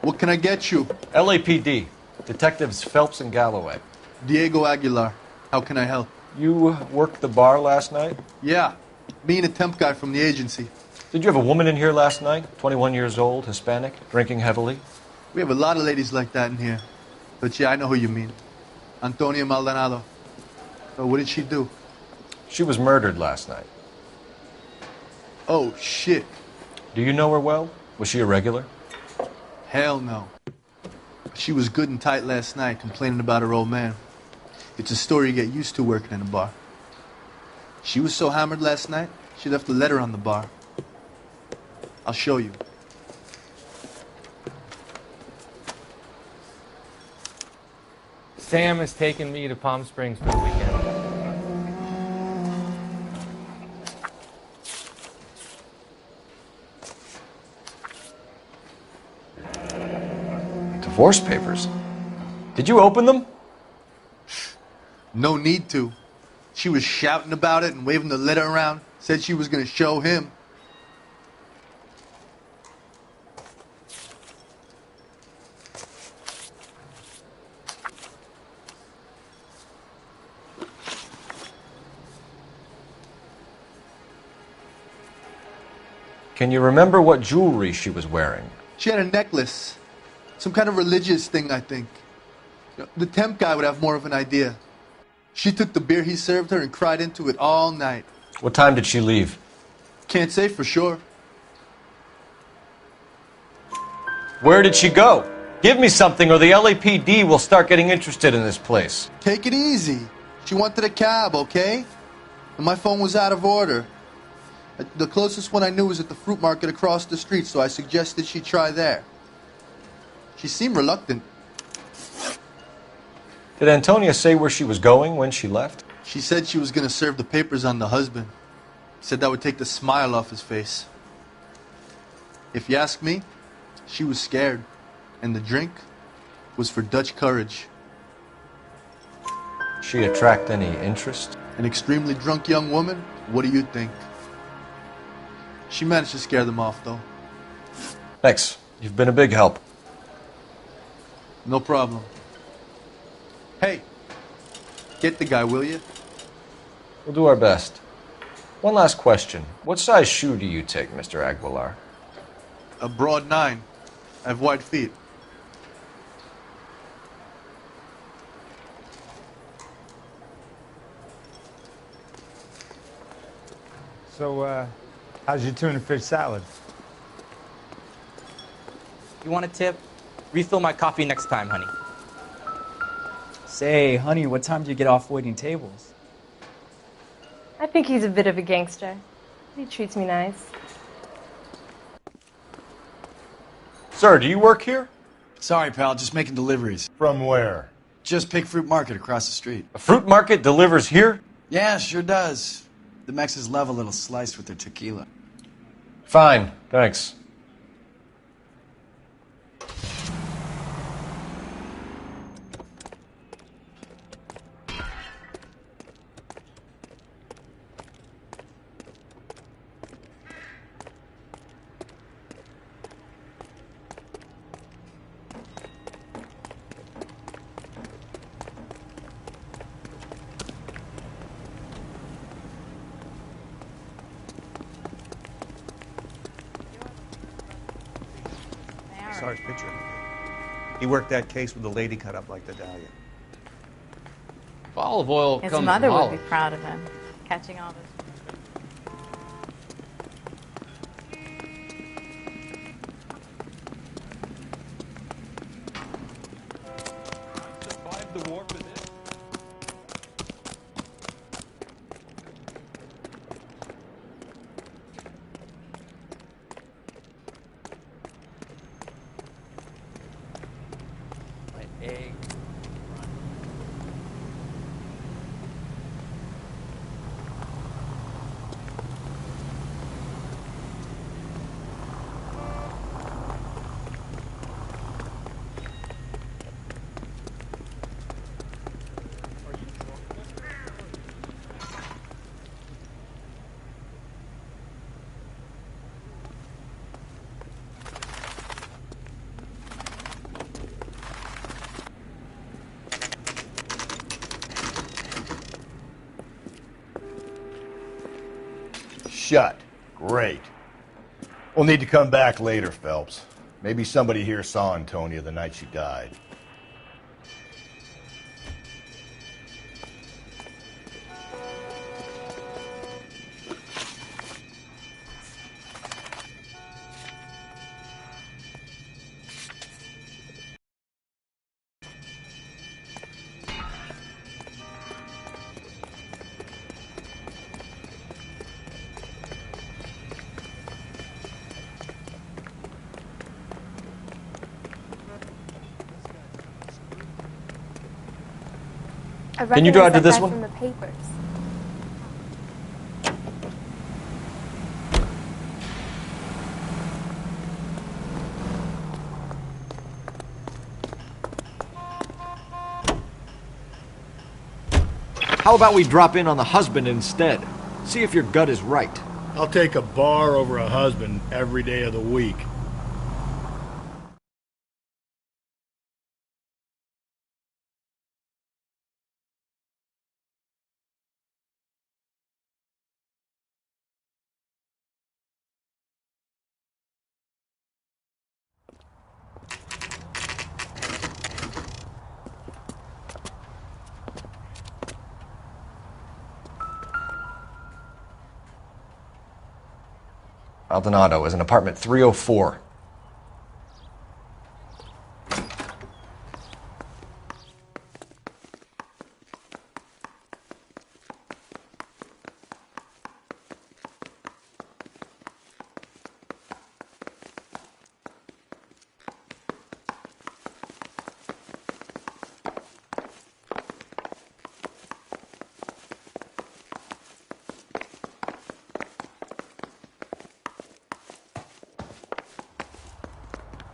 What can I get you? LAPD. Detectives Phelps and Galloway. Diego Aguilar. How can I help? You worked the bar last night? Yeah. Me and a temp guy from the agency. Did you have a woman in here last night? 21 years old, Hispanic, drinking heavily? We have a lot of ladies like that in here. But yeah, I know who you mean. Antonia Maldonado. So what did she do? She was murdered last night. Oh, shit. Do you know her well? Was she a regular? Hell no. She was good and tight last night, complaining about her old man. It's a story you get used to working in a bar. She was so hammered last night, she left a letter on the bar. I'll show you. Sam has taken me to Palm Springs for the weekend. Divorce papers? Did you open them? No need to. She was shouting about it and waving the letter around. Said she was going to show him. Can you remember what jewelry she was wearing? She had a necklace. Some kind of religious thing, I think. The temp guy would have more of an idea. She took the beer he served her and cried into it all night. What time did she leave? Can't say for sure. Where did she go? Give me something or the LAPD will start getting interested in this place. Take it easy. She wanted a cab, okay? And my phone was out of order. The closest one I knew was at the fruit market across the street, so I suggested she try there. She seemed reluctant. Did Antonia say where she was going when she left? She said she was going to serve the papers on the husband. Said that would take the smile off his face. If you ask me, she was scared. And the drink was for Dutch courage. She attract any interest? An extremely drunk young woman? What do you think? She managed to scare them off, though. Thanks. You've been a big help. No problem. Hey, get the guy, will you? We'll do our best. One last question. What size shoe do you take, Mr. Aguilar? A broad 9. I have wide feet. So, how's your tuna fish salad? You want a tip? Refill my coffee next time, honey. Say, honey, what time do you get off waiting tables? I think he's a bit of a gangster. He treats me nice. Sir, do you work here? Sorry, pal, just making deliveries. From where? Just Pig Fruit Market across the street. A fruit market delivers here? Yeah, sure does. The Mexes love a little slice with their tequila. Fine, thanks. Sarge picture. He worked that case with the lady cut up like the dahlia. Olive oil His comes mother from would olives. be proud of him, catching all this. Survived the war for this. Egg. Shut. Great. We'll need to come back later, Phelps. Maybe somebody here saw Antonia the night she died. Can you drive to this one? From the papers. How about we drop in on the husband instead? See if your gut is right. I'll take a bar over a husband every day of the week. Maldonado is in apartment 304.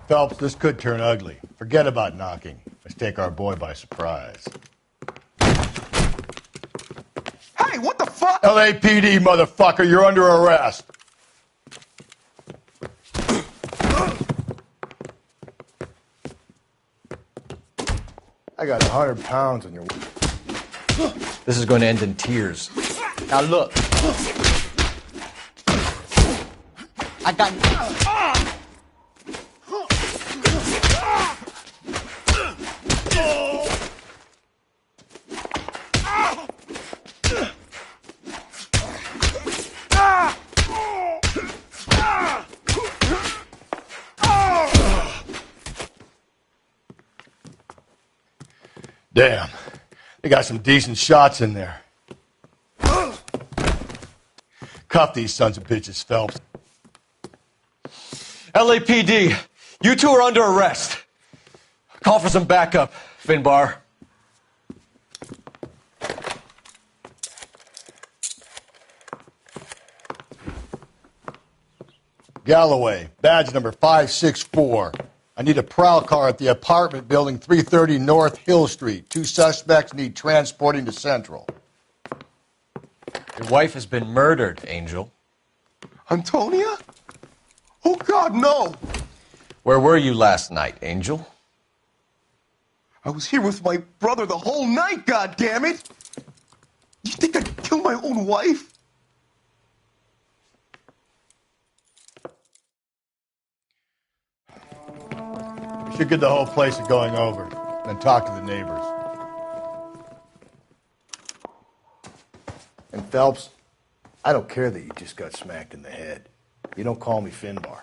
Phelps, this could turn ugly. Forget about knocking. Let's take our boy by surprise. Hey, what the fuck? LAPD, motherfucker, you're under arrest. I got 100 pounds on your... This is going to end in tears. Now look. I got... Damn. They got some decent shots in there. Cuff these sons of bitches, Phelps. LAPD, you two are under arrest. Call for some backup, Finbar. Galloway, badge number 564. I need a prowl car at the apartment building 330 North Hill Street. 2 suspects need transporting to Central. Your wife has been murdered, Angel. Antonia? Oh, God, no! Where were you last night, Angel? I was here with my brother the whole night, goddammit! You think I'd kill my own wife? We should get the whole place to going over, then talk to the neighbors. And Phelps, I don't care that you just got smacked in the head. You don't call me Finbar.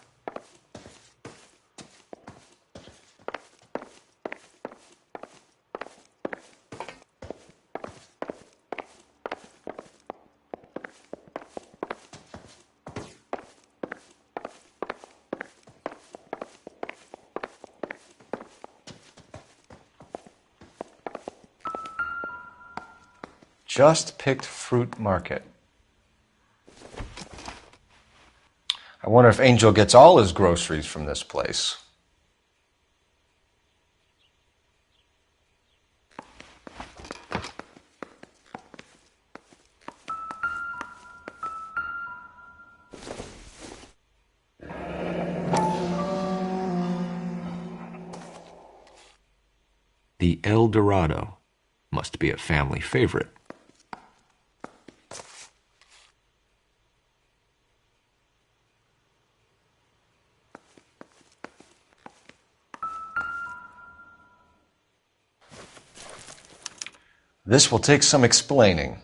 Just picked fruit market. I wonder if Angel gets all his groceries from this place. The El Dorado must be a family favorite. This will take some explaining.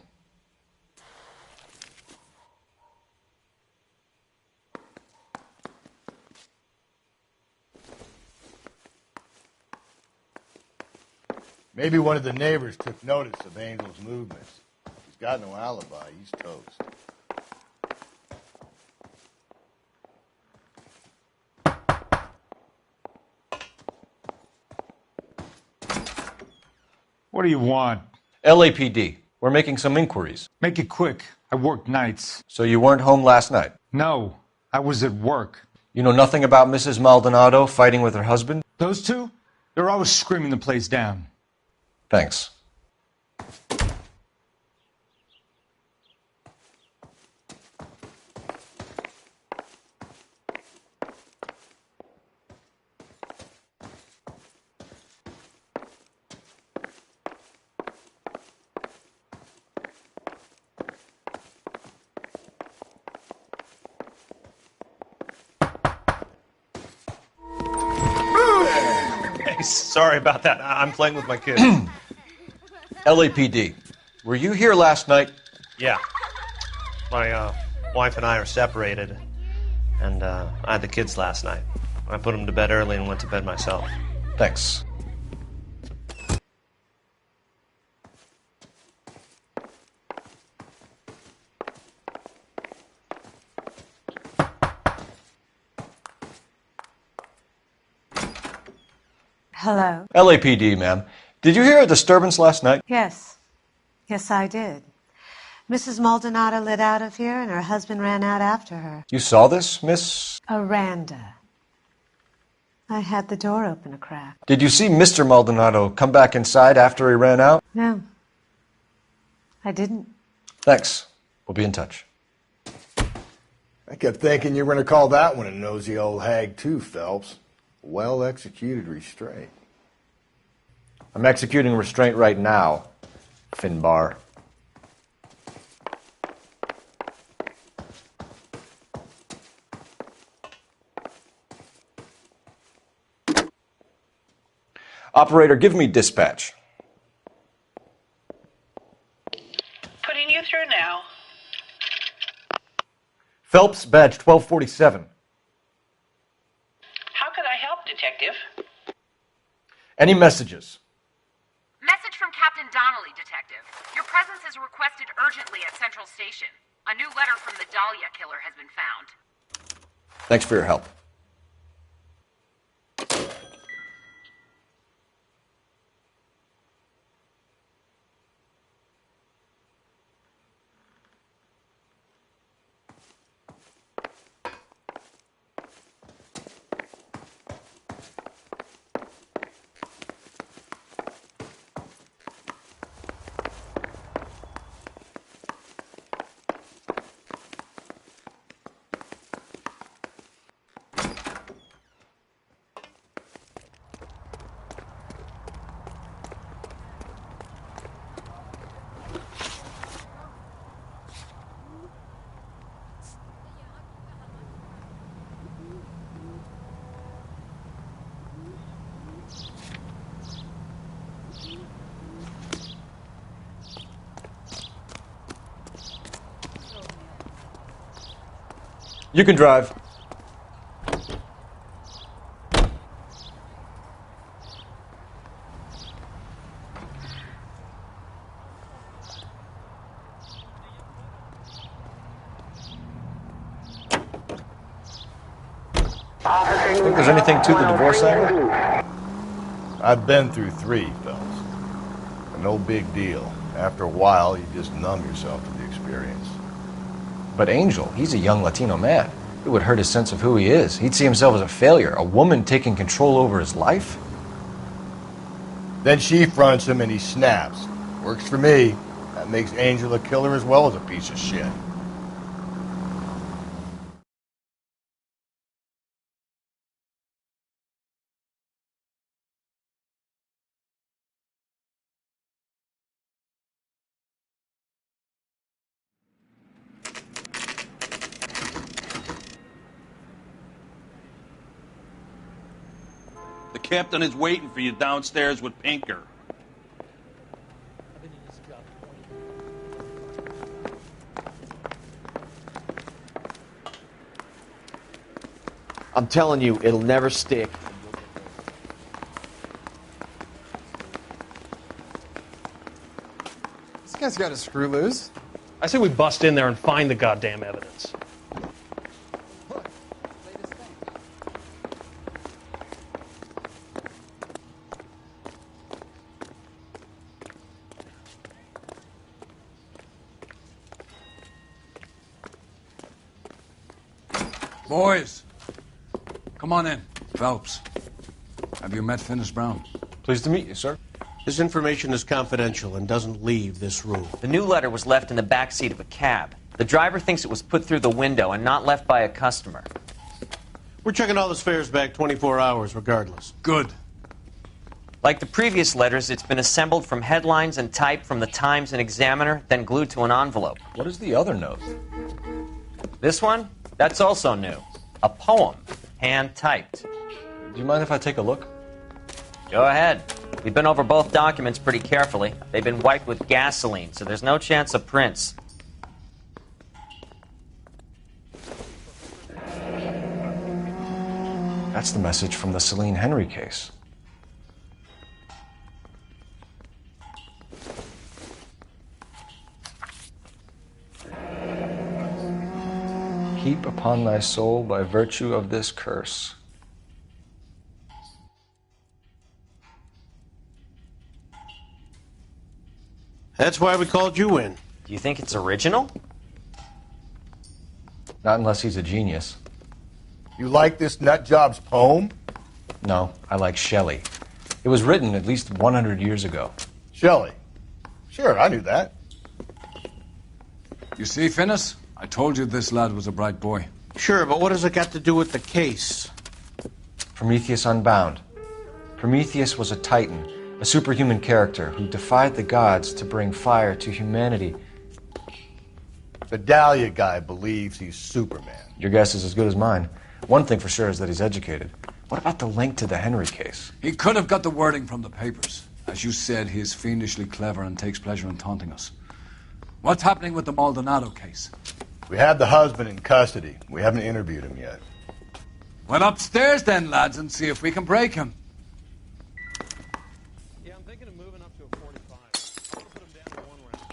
Maybe one of the neighbors took notice of Angel's movements. He's got no alibi. He's toast. What do you want? LAPD. We're making some inquiries. Make it quick. I work nights. So you weren't home last night? No, I was at work. You know nothing about Mrs. Maldonado fighting with her husband? Those two? They're always screaming the place down. Thanks. Sorry about that. I'm playing with my kids. LAPD. Were you here last night? Yeah. My wife and I are separated, and I had the kids last night. I put them to bed early and went to bed myself. Thanks. Hello? LAPD, ma'am. Did you hear a disturbance last night? Yes. Yes, I did. Mrs. Maldonado lit out of here, and her husband ran out after her. You saw this, Miss? Aranda. I had the door open a crack. Did you see Mr. Maldonado come back inside after he ran out? No. I didn't. Thanks. We'll be in touch. I kept thinking you were going to call that one a nosy old hag too, Phelps. Well-executed restraint. I'm executing restraint right now, Finbar. Operator, give me dispatch. Putting you through now. Phelps, badge 1247. How could I help, Detective? Any messages? Message from Captain Donnelly, Detective. Your presence is requested urgently at Central Station. A new letter from the Dahlia killer has been found. Thanks for your help. You can drive. Think there's anything to the divorce angle? I've been through 3, Phelps. No big deal. After a while, you just numb yourself to the experience. But Angel, he's a young Latino man. It would hurt his sense of who he is. He'd see himself as a failure, a woman taking control over his life. Then she fronts him and he snaps. Works for me. That makes Angel a killer as well as a piece of shit. The captain is waiting for you downstairs with Pinker. I'm telling you, it'll never stick. This guy's got a screw loose. I say we bust in there and find the goddamn evidence. Boys, come on in. Phelps, have you met Finis Brown? Pleased to meet you, sir. This information is confidential and doesn't leave this room. The new letter was left in the back seat of a cab. The driver thinks it was put through the window and not left by a customer. We're checking all his fares back 24 hours regardless. Good. Like the previous letters, it's been assembled from headlines and type from the Times and Examiner, then glued to an envelope. What is the other note? This one? That's also new. A poem, hand-typed. Do you mind if I take a look? Go ahead. We've been over both documents pretty carefully. They've been wiped with gasoline, so there's no chance of prints. That's the message from the Celine Henry case. Heap upon thy soul by virtue of this curse. That's why we called you in. Do you think it's original? Not unless he's a genius. You like this nutjob's poem? No, I like Shelley. It was written at least 100 years ago. Shelley? Sure, I knew that. You see, Finis? I told you this lad was a bright boy. Sure, but what has it got to do with the case? Prometheus Unbound. Prometheus was a titan, a superhuman character who defied the gods to bring fire to humanity. The Dahlia guy believes he's Superman. Your guess is as good as mine. One thing for sure is that he's educated. What about the link to the Henry case? He could have got the wording from the papers. As you said, he is fiendishly clever and takes pleasure in taunting us. What's happening with the Maldonado case? We have the husband in custody. We haven't interviewed him yet. Well, upstairs then, lads, and see if we can break him. Yeah, I'm thinking of moving up to a 45. I'm gonna put him down to 1 round.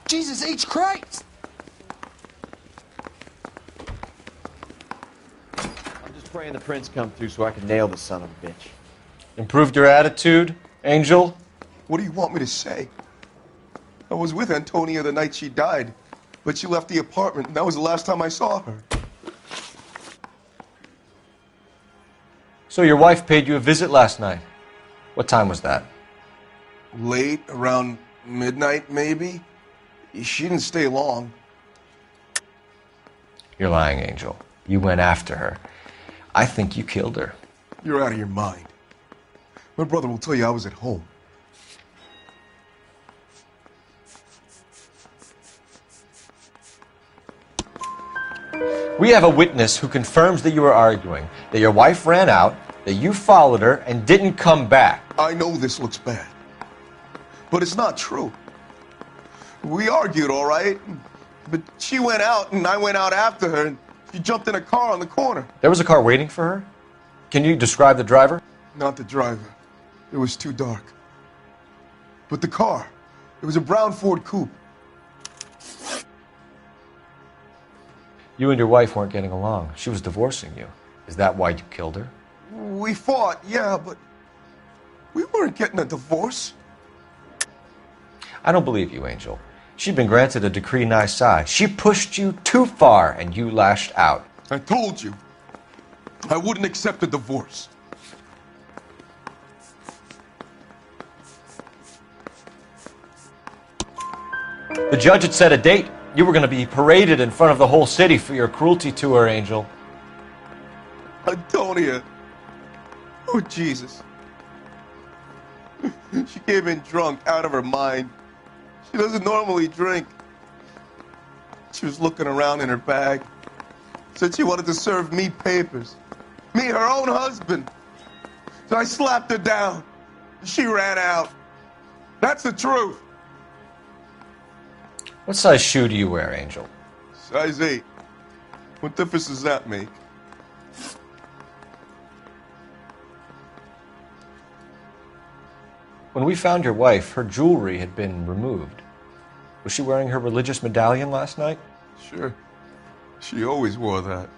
Jesus H. Christ! Praying the prints come through so I can nail the son of a bitch. Improved your attitude, Angel? What do you want me to say? I was with Antonia the night she died, but she left the apartment, and that was the last time I saw her. So your wife paid you a visit last night. What time was that? Late, around midnight, maybe. She didn't stay long. You're lying, Angel. You went after her. I think you killed her. You're out of your mind. My brother will tell you I was at home. We have a witness who confirms that you were arguing, that your wife ran out, that you followed her, and didn't come back. I know this looks bad, but it's not true. We argued, all right, but she went out and I went out after her, and she jumped in a car on the corner. There was a car waiting for her? Can you describe the driver? Not the driver. It was too dark. But the car, it was a brown Ford coupe. You and your wife weren't getting along. She was divorcing you. Is that why you killed her? We fought, yeah, but we weren't getting a divorce. I don't believe you, Angel. She'd been granted a decree nisi. She pushed you too far, and you lashed out. I told you, I wouldn't accept a divorce. The judge had set a date. You were going to be paraded in front of the whole city for your cruelty to her, Angel. Antonia. Oh, Jesus. She came in drunk, out of her mind. She doesn't normally drink. She was looking around in her bag. Said she wanted to serve me papers. Me, her own husband. So I slapped her down. She ran out. That's the truth. What size shoe do you wear, Angel? Size 8. What difference does that make? When we found your wife, her jewelry had been removed. Was she wearing her religious medallion last night? Sure. She always wore that.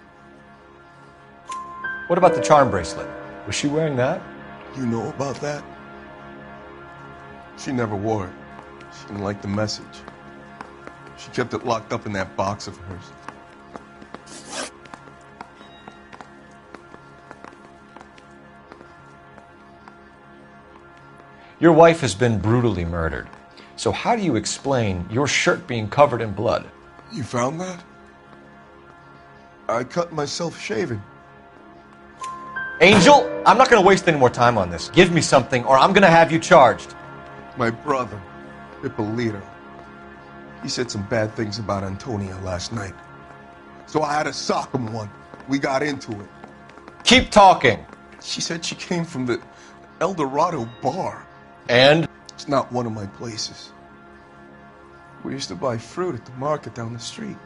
What about the charm bracelet? Was she wearing that? You know about that? She never wore it. She didn't like the message. She kept it locked up in that box of hers. Your wife has been brutally murdered. So how do you explain your shirt being covered in blood? You found that? I cut myself shaving. Angel, I'm not going to waste any more time on this. Give me something or I'm going to have you charged. My brother, Ippolito, he said some bad things about Antonia last night. So I had to sock him one. We got into it. Keep talking. She said she came from the El Dorado bar. And? It's not one of my places. We used to buy fruit at the market down the street.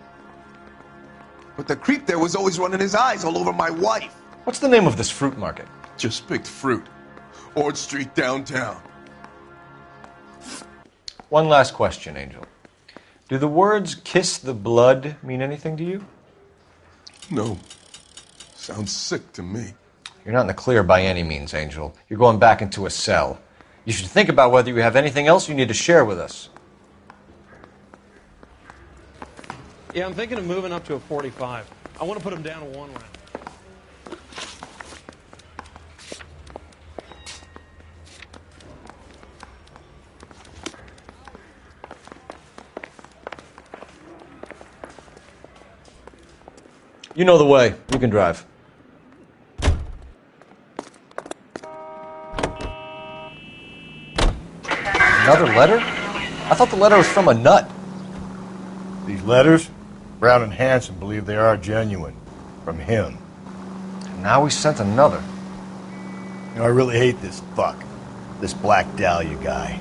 But the creep there was always running his eyes all over my wife. What's the name of this fruit market? Just picked fruit. Ord Street downtown. One last question, Angel. Do the words kiss the blood mean anything to you? No. Sounds sick to me. You're not in the clear by any means, Angel. You're going back into a cell. You should think about whether you have anything else you need to share with us. Yeah, I'm thinking of moving up to a 45. I want to put him down to 1 round. You know the way. You can drive. Another letter? I thought the letter was from a nut. These letters, Brown and Hanson believe they are genuine. From him. And now he sent another. You know, I really hate this fuck. This Black Dahlia guy.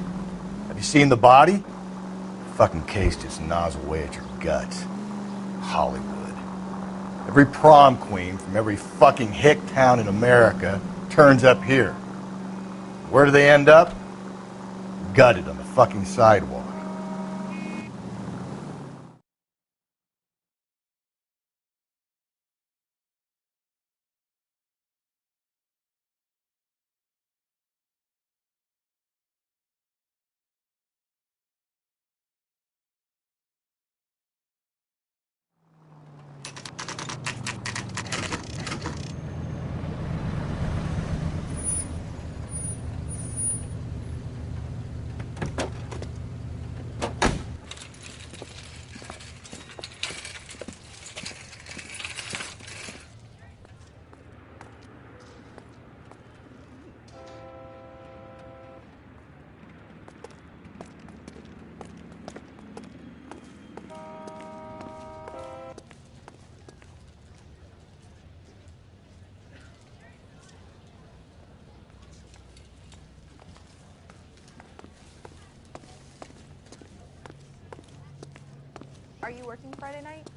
Have you seen the body? Fucking case just gnaws away at your guts. Hollywood. Every prom queen from every fucking hick town in America turns up here. Where do they end up? Gutted on the fucking sidewalk. Are you working Friday night?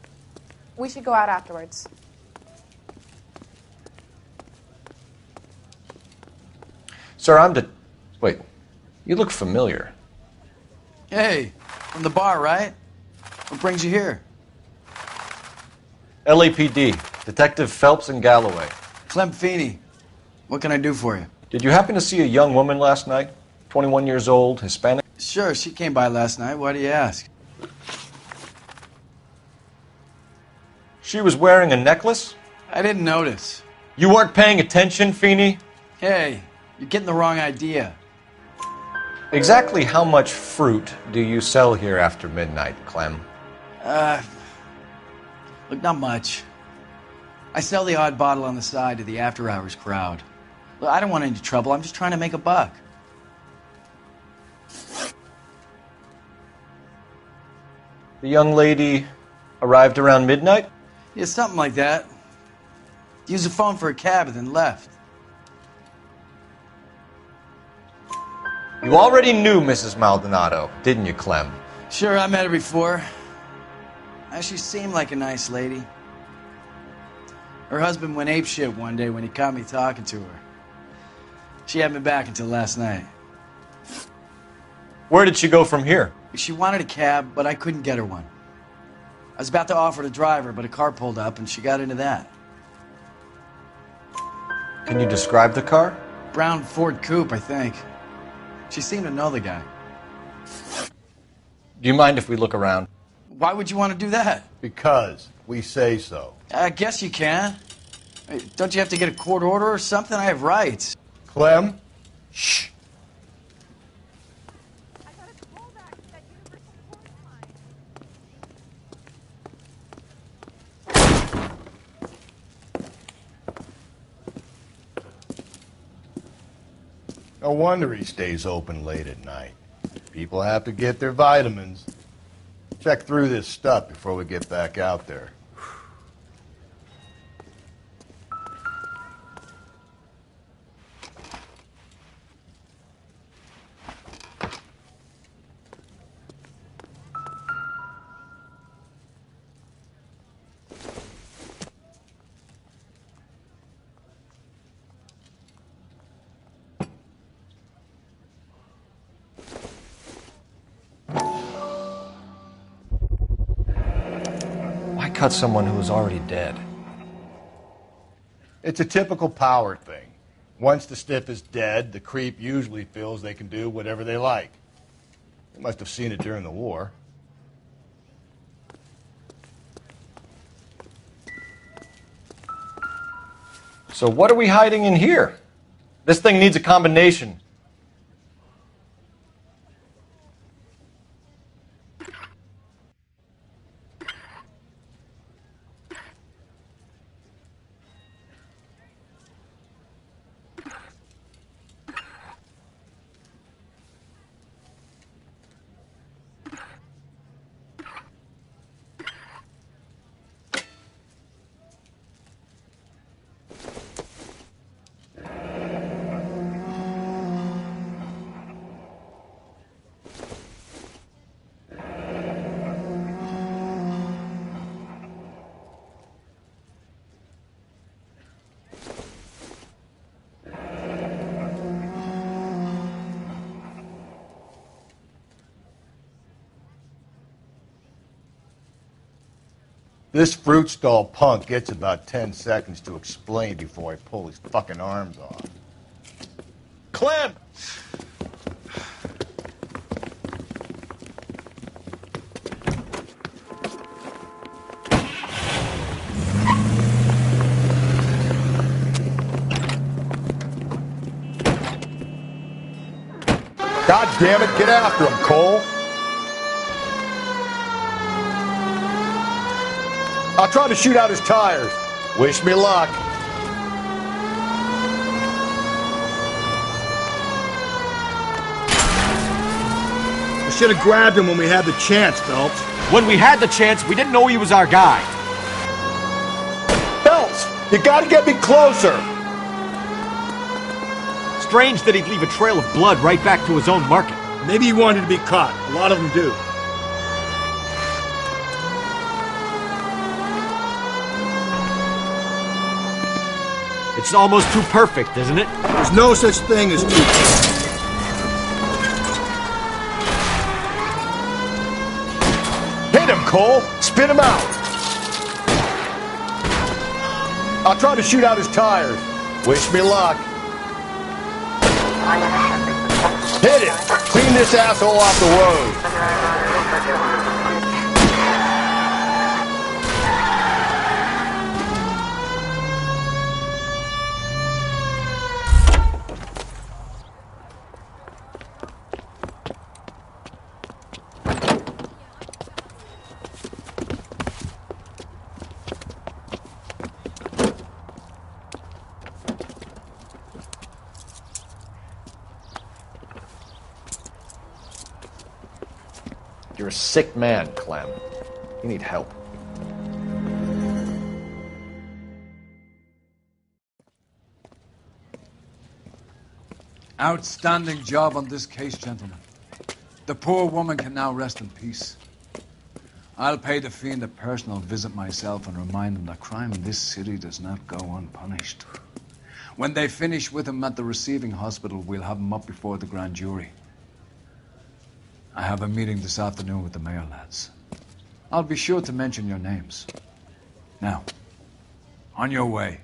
We should go out afterwards. Sir, Wait, you look familiar. Hey, from the bar, right? What brings you here? LAPD, Detective Phelps and Galloway. Clem Feeney. What can I do for you? Did you happen to see a young woman last night? 21 years old, Hispanic? Sure, she came by last night. Why do you ask? She was wearing a necklace? I didn't notice. You weren't paying attention, Feeney? Hey, you're getting the wrong idea. Exactly how much fruit do you sell here after midnight, Clem? Look, not much. I sell the odd bottle on the side to the after-hours crowd. Look, I don't want any trouble. I'm just trying to make a buck. The young lady arrived around midnight? Yeah, something like that. Used the phone for a cab and then left. You already knew Mrs. Maldonado, didn't you, Clem? Sure, I met her before. She seemed like a nice lady. Her husband went apeshit one day when he caught me talking to her. She had me back until last night. Where did she go from here? She wanted a cab, but I couldn't get her one. I was about to offer to drive her, but a car pulled up and she got into that. Can you describe the car? Brown Ford Coupe, I think. She seemed to know the guy. Do you mind if we look around? Why would you want to do that? Because we say so. I guess you can. Hey, don't you have to get a court order or something? I have rights. Clem? Shh. No wonder he stays open late at night. People have to get their vitamins. Check through this stuff before we get back out there. Cut someone who was already dead. It's a typical power thing. Once the stiff is dead, the creep usually feels they can do whatever they like. They must have seen it during the war. So what are we hiding in here? This thing needs a combination. This fruit stall punk gets about 10 seconds to explain before I pull his fucking arms off. Clem! God damn it, get after him, Cole! I'll try to shoot out his tires. Wish me luck. We should have grabbed him when we had the chance, Phelps. When we had the chance, we didn't know he was our guy. Phelps, you gotta get me closer. Strange that he'd leave a trail of blood right back to his own market. Maybe he wanted to be caught. A lot of them do. It's almost too perfect, isn't it? There's no such thing as too perfect. Hit him, Cole. Spit him out. I'll try to shoot out his tires. Wish me luck. Hit it. Clean this asshole off the road. You're a sick man, Clem. You need help. Outstanding job on this case, gentlemen. The poor woman can now rest in peace. I'll pay the fiend a personal visit myself and remind him that crime in this city does not go unpunished. When they finish with him at the receiving hospital, we'll have him up before the grand jury. I have a meeting this afternoon with the mayor, lads. I'll be sure to mention your names. Now, on your way.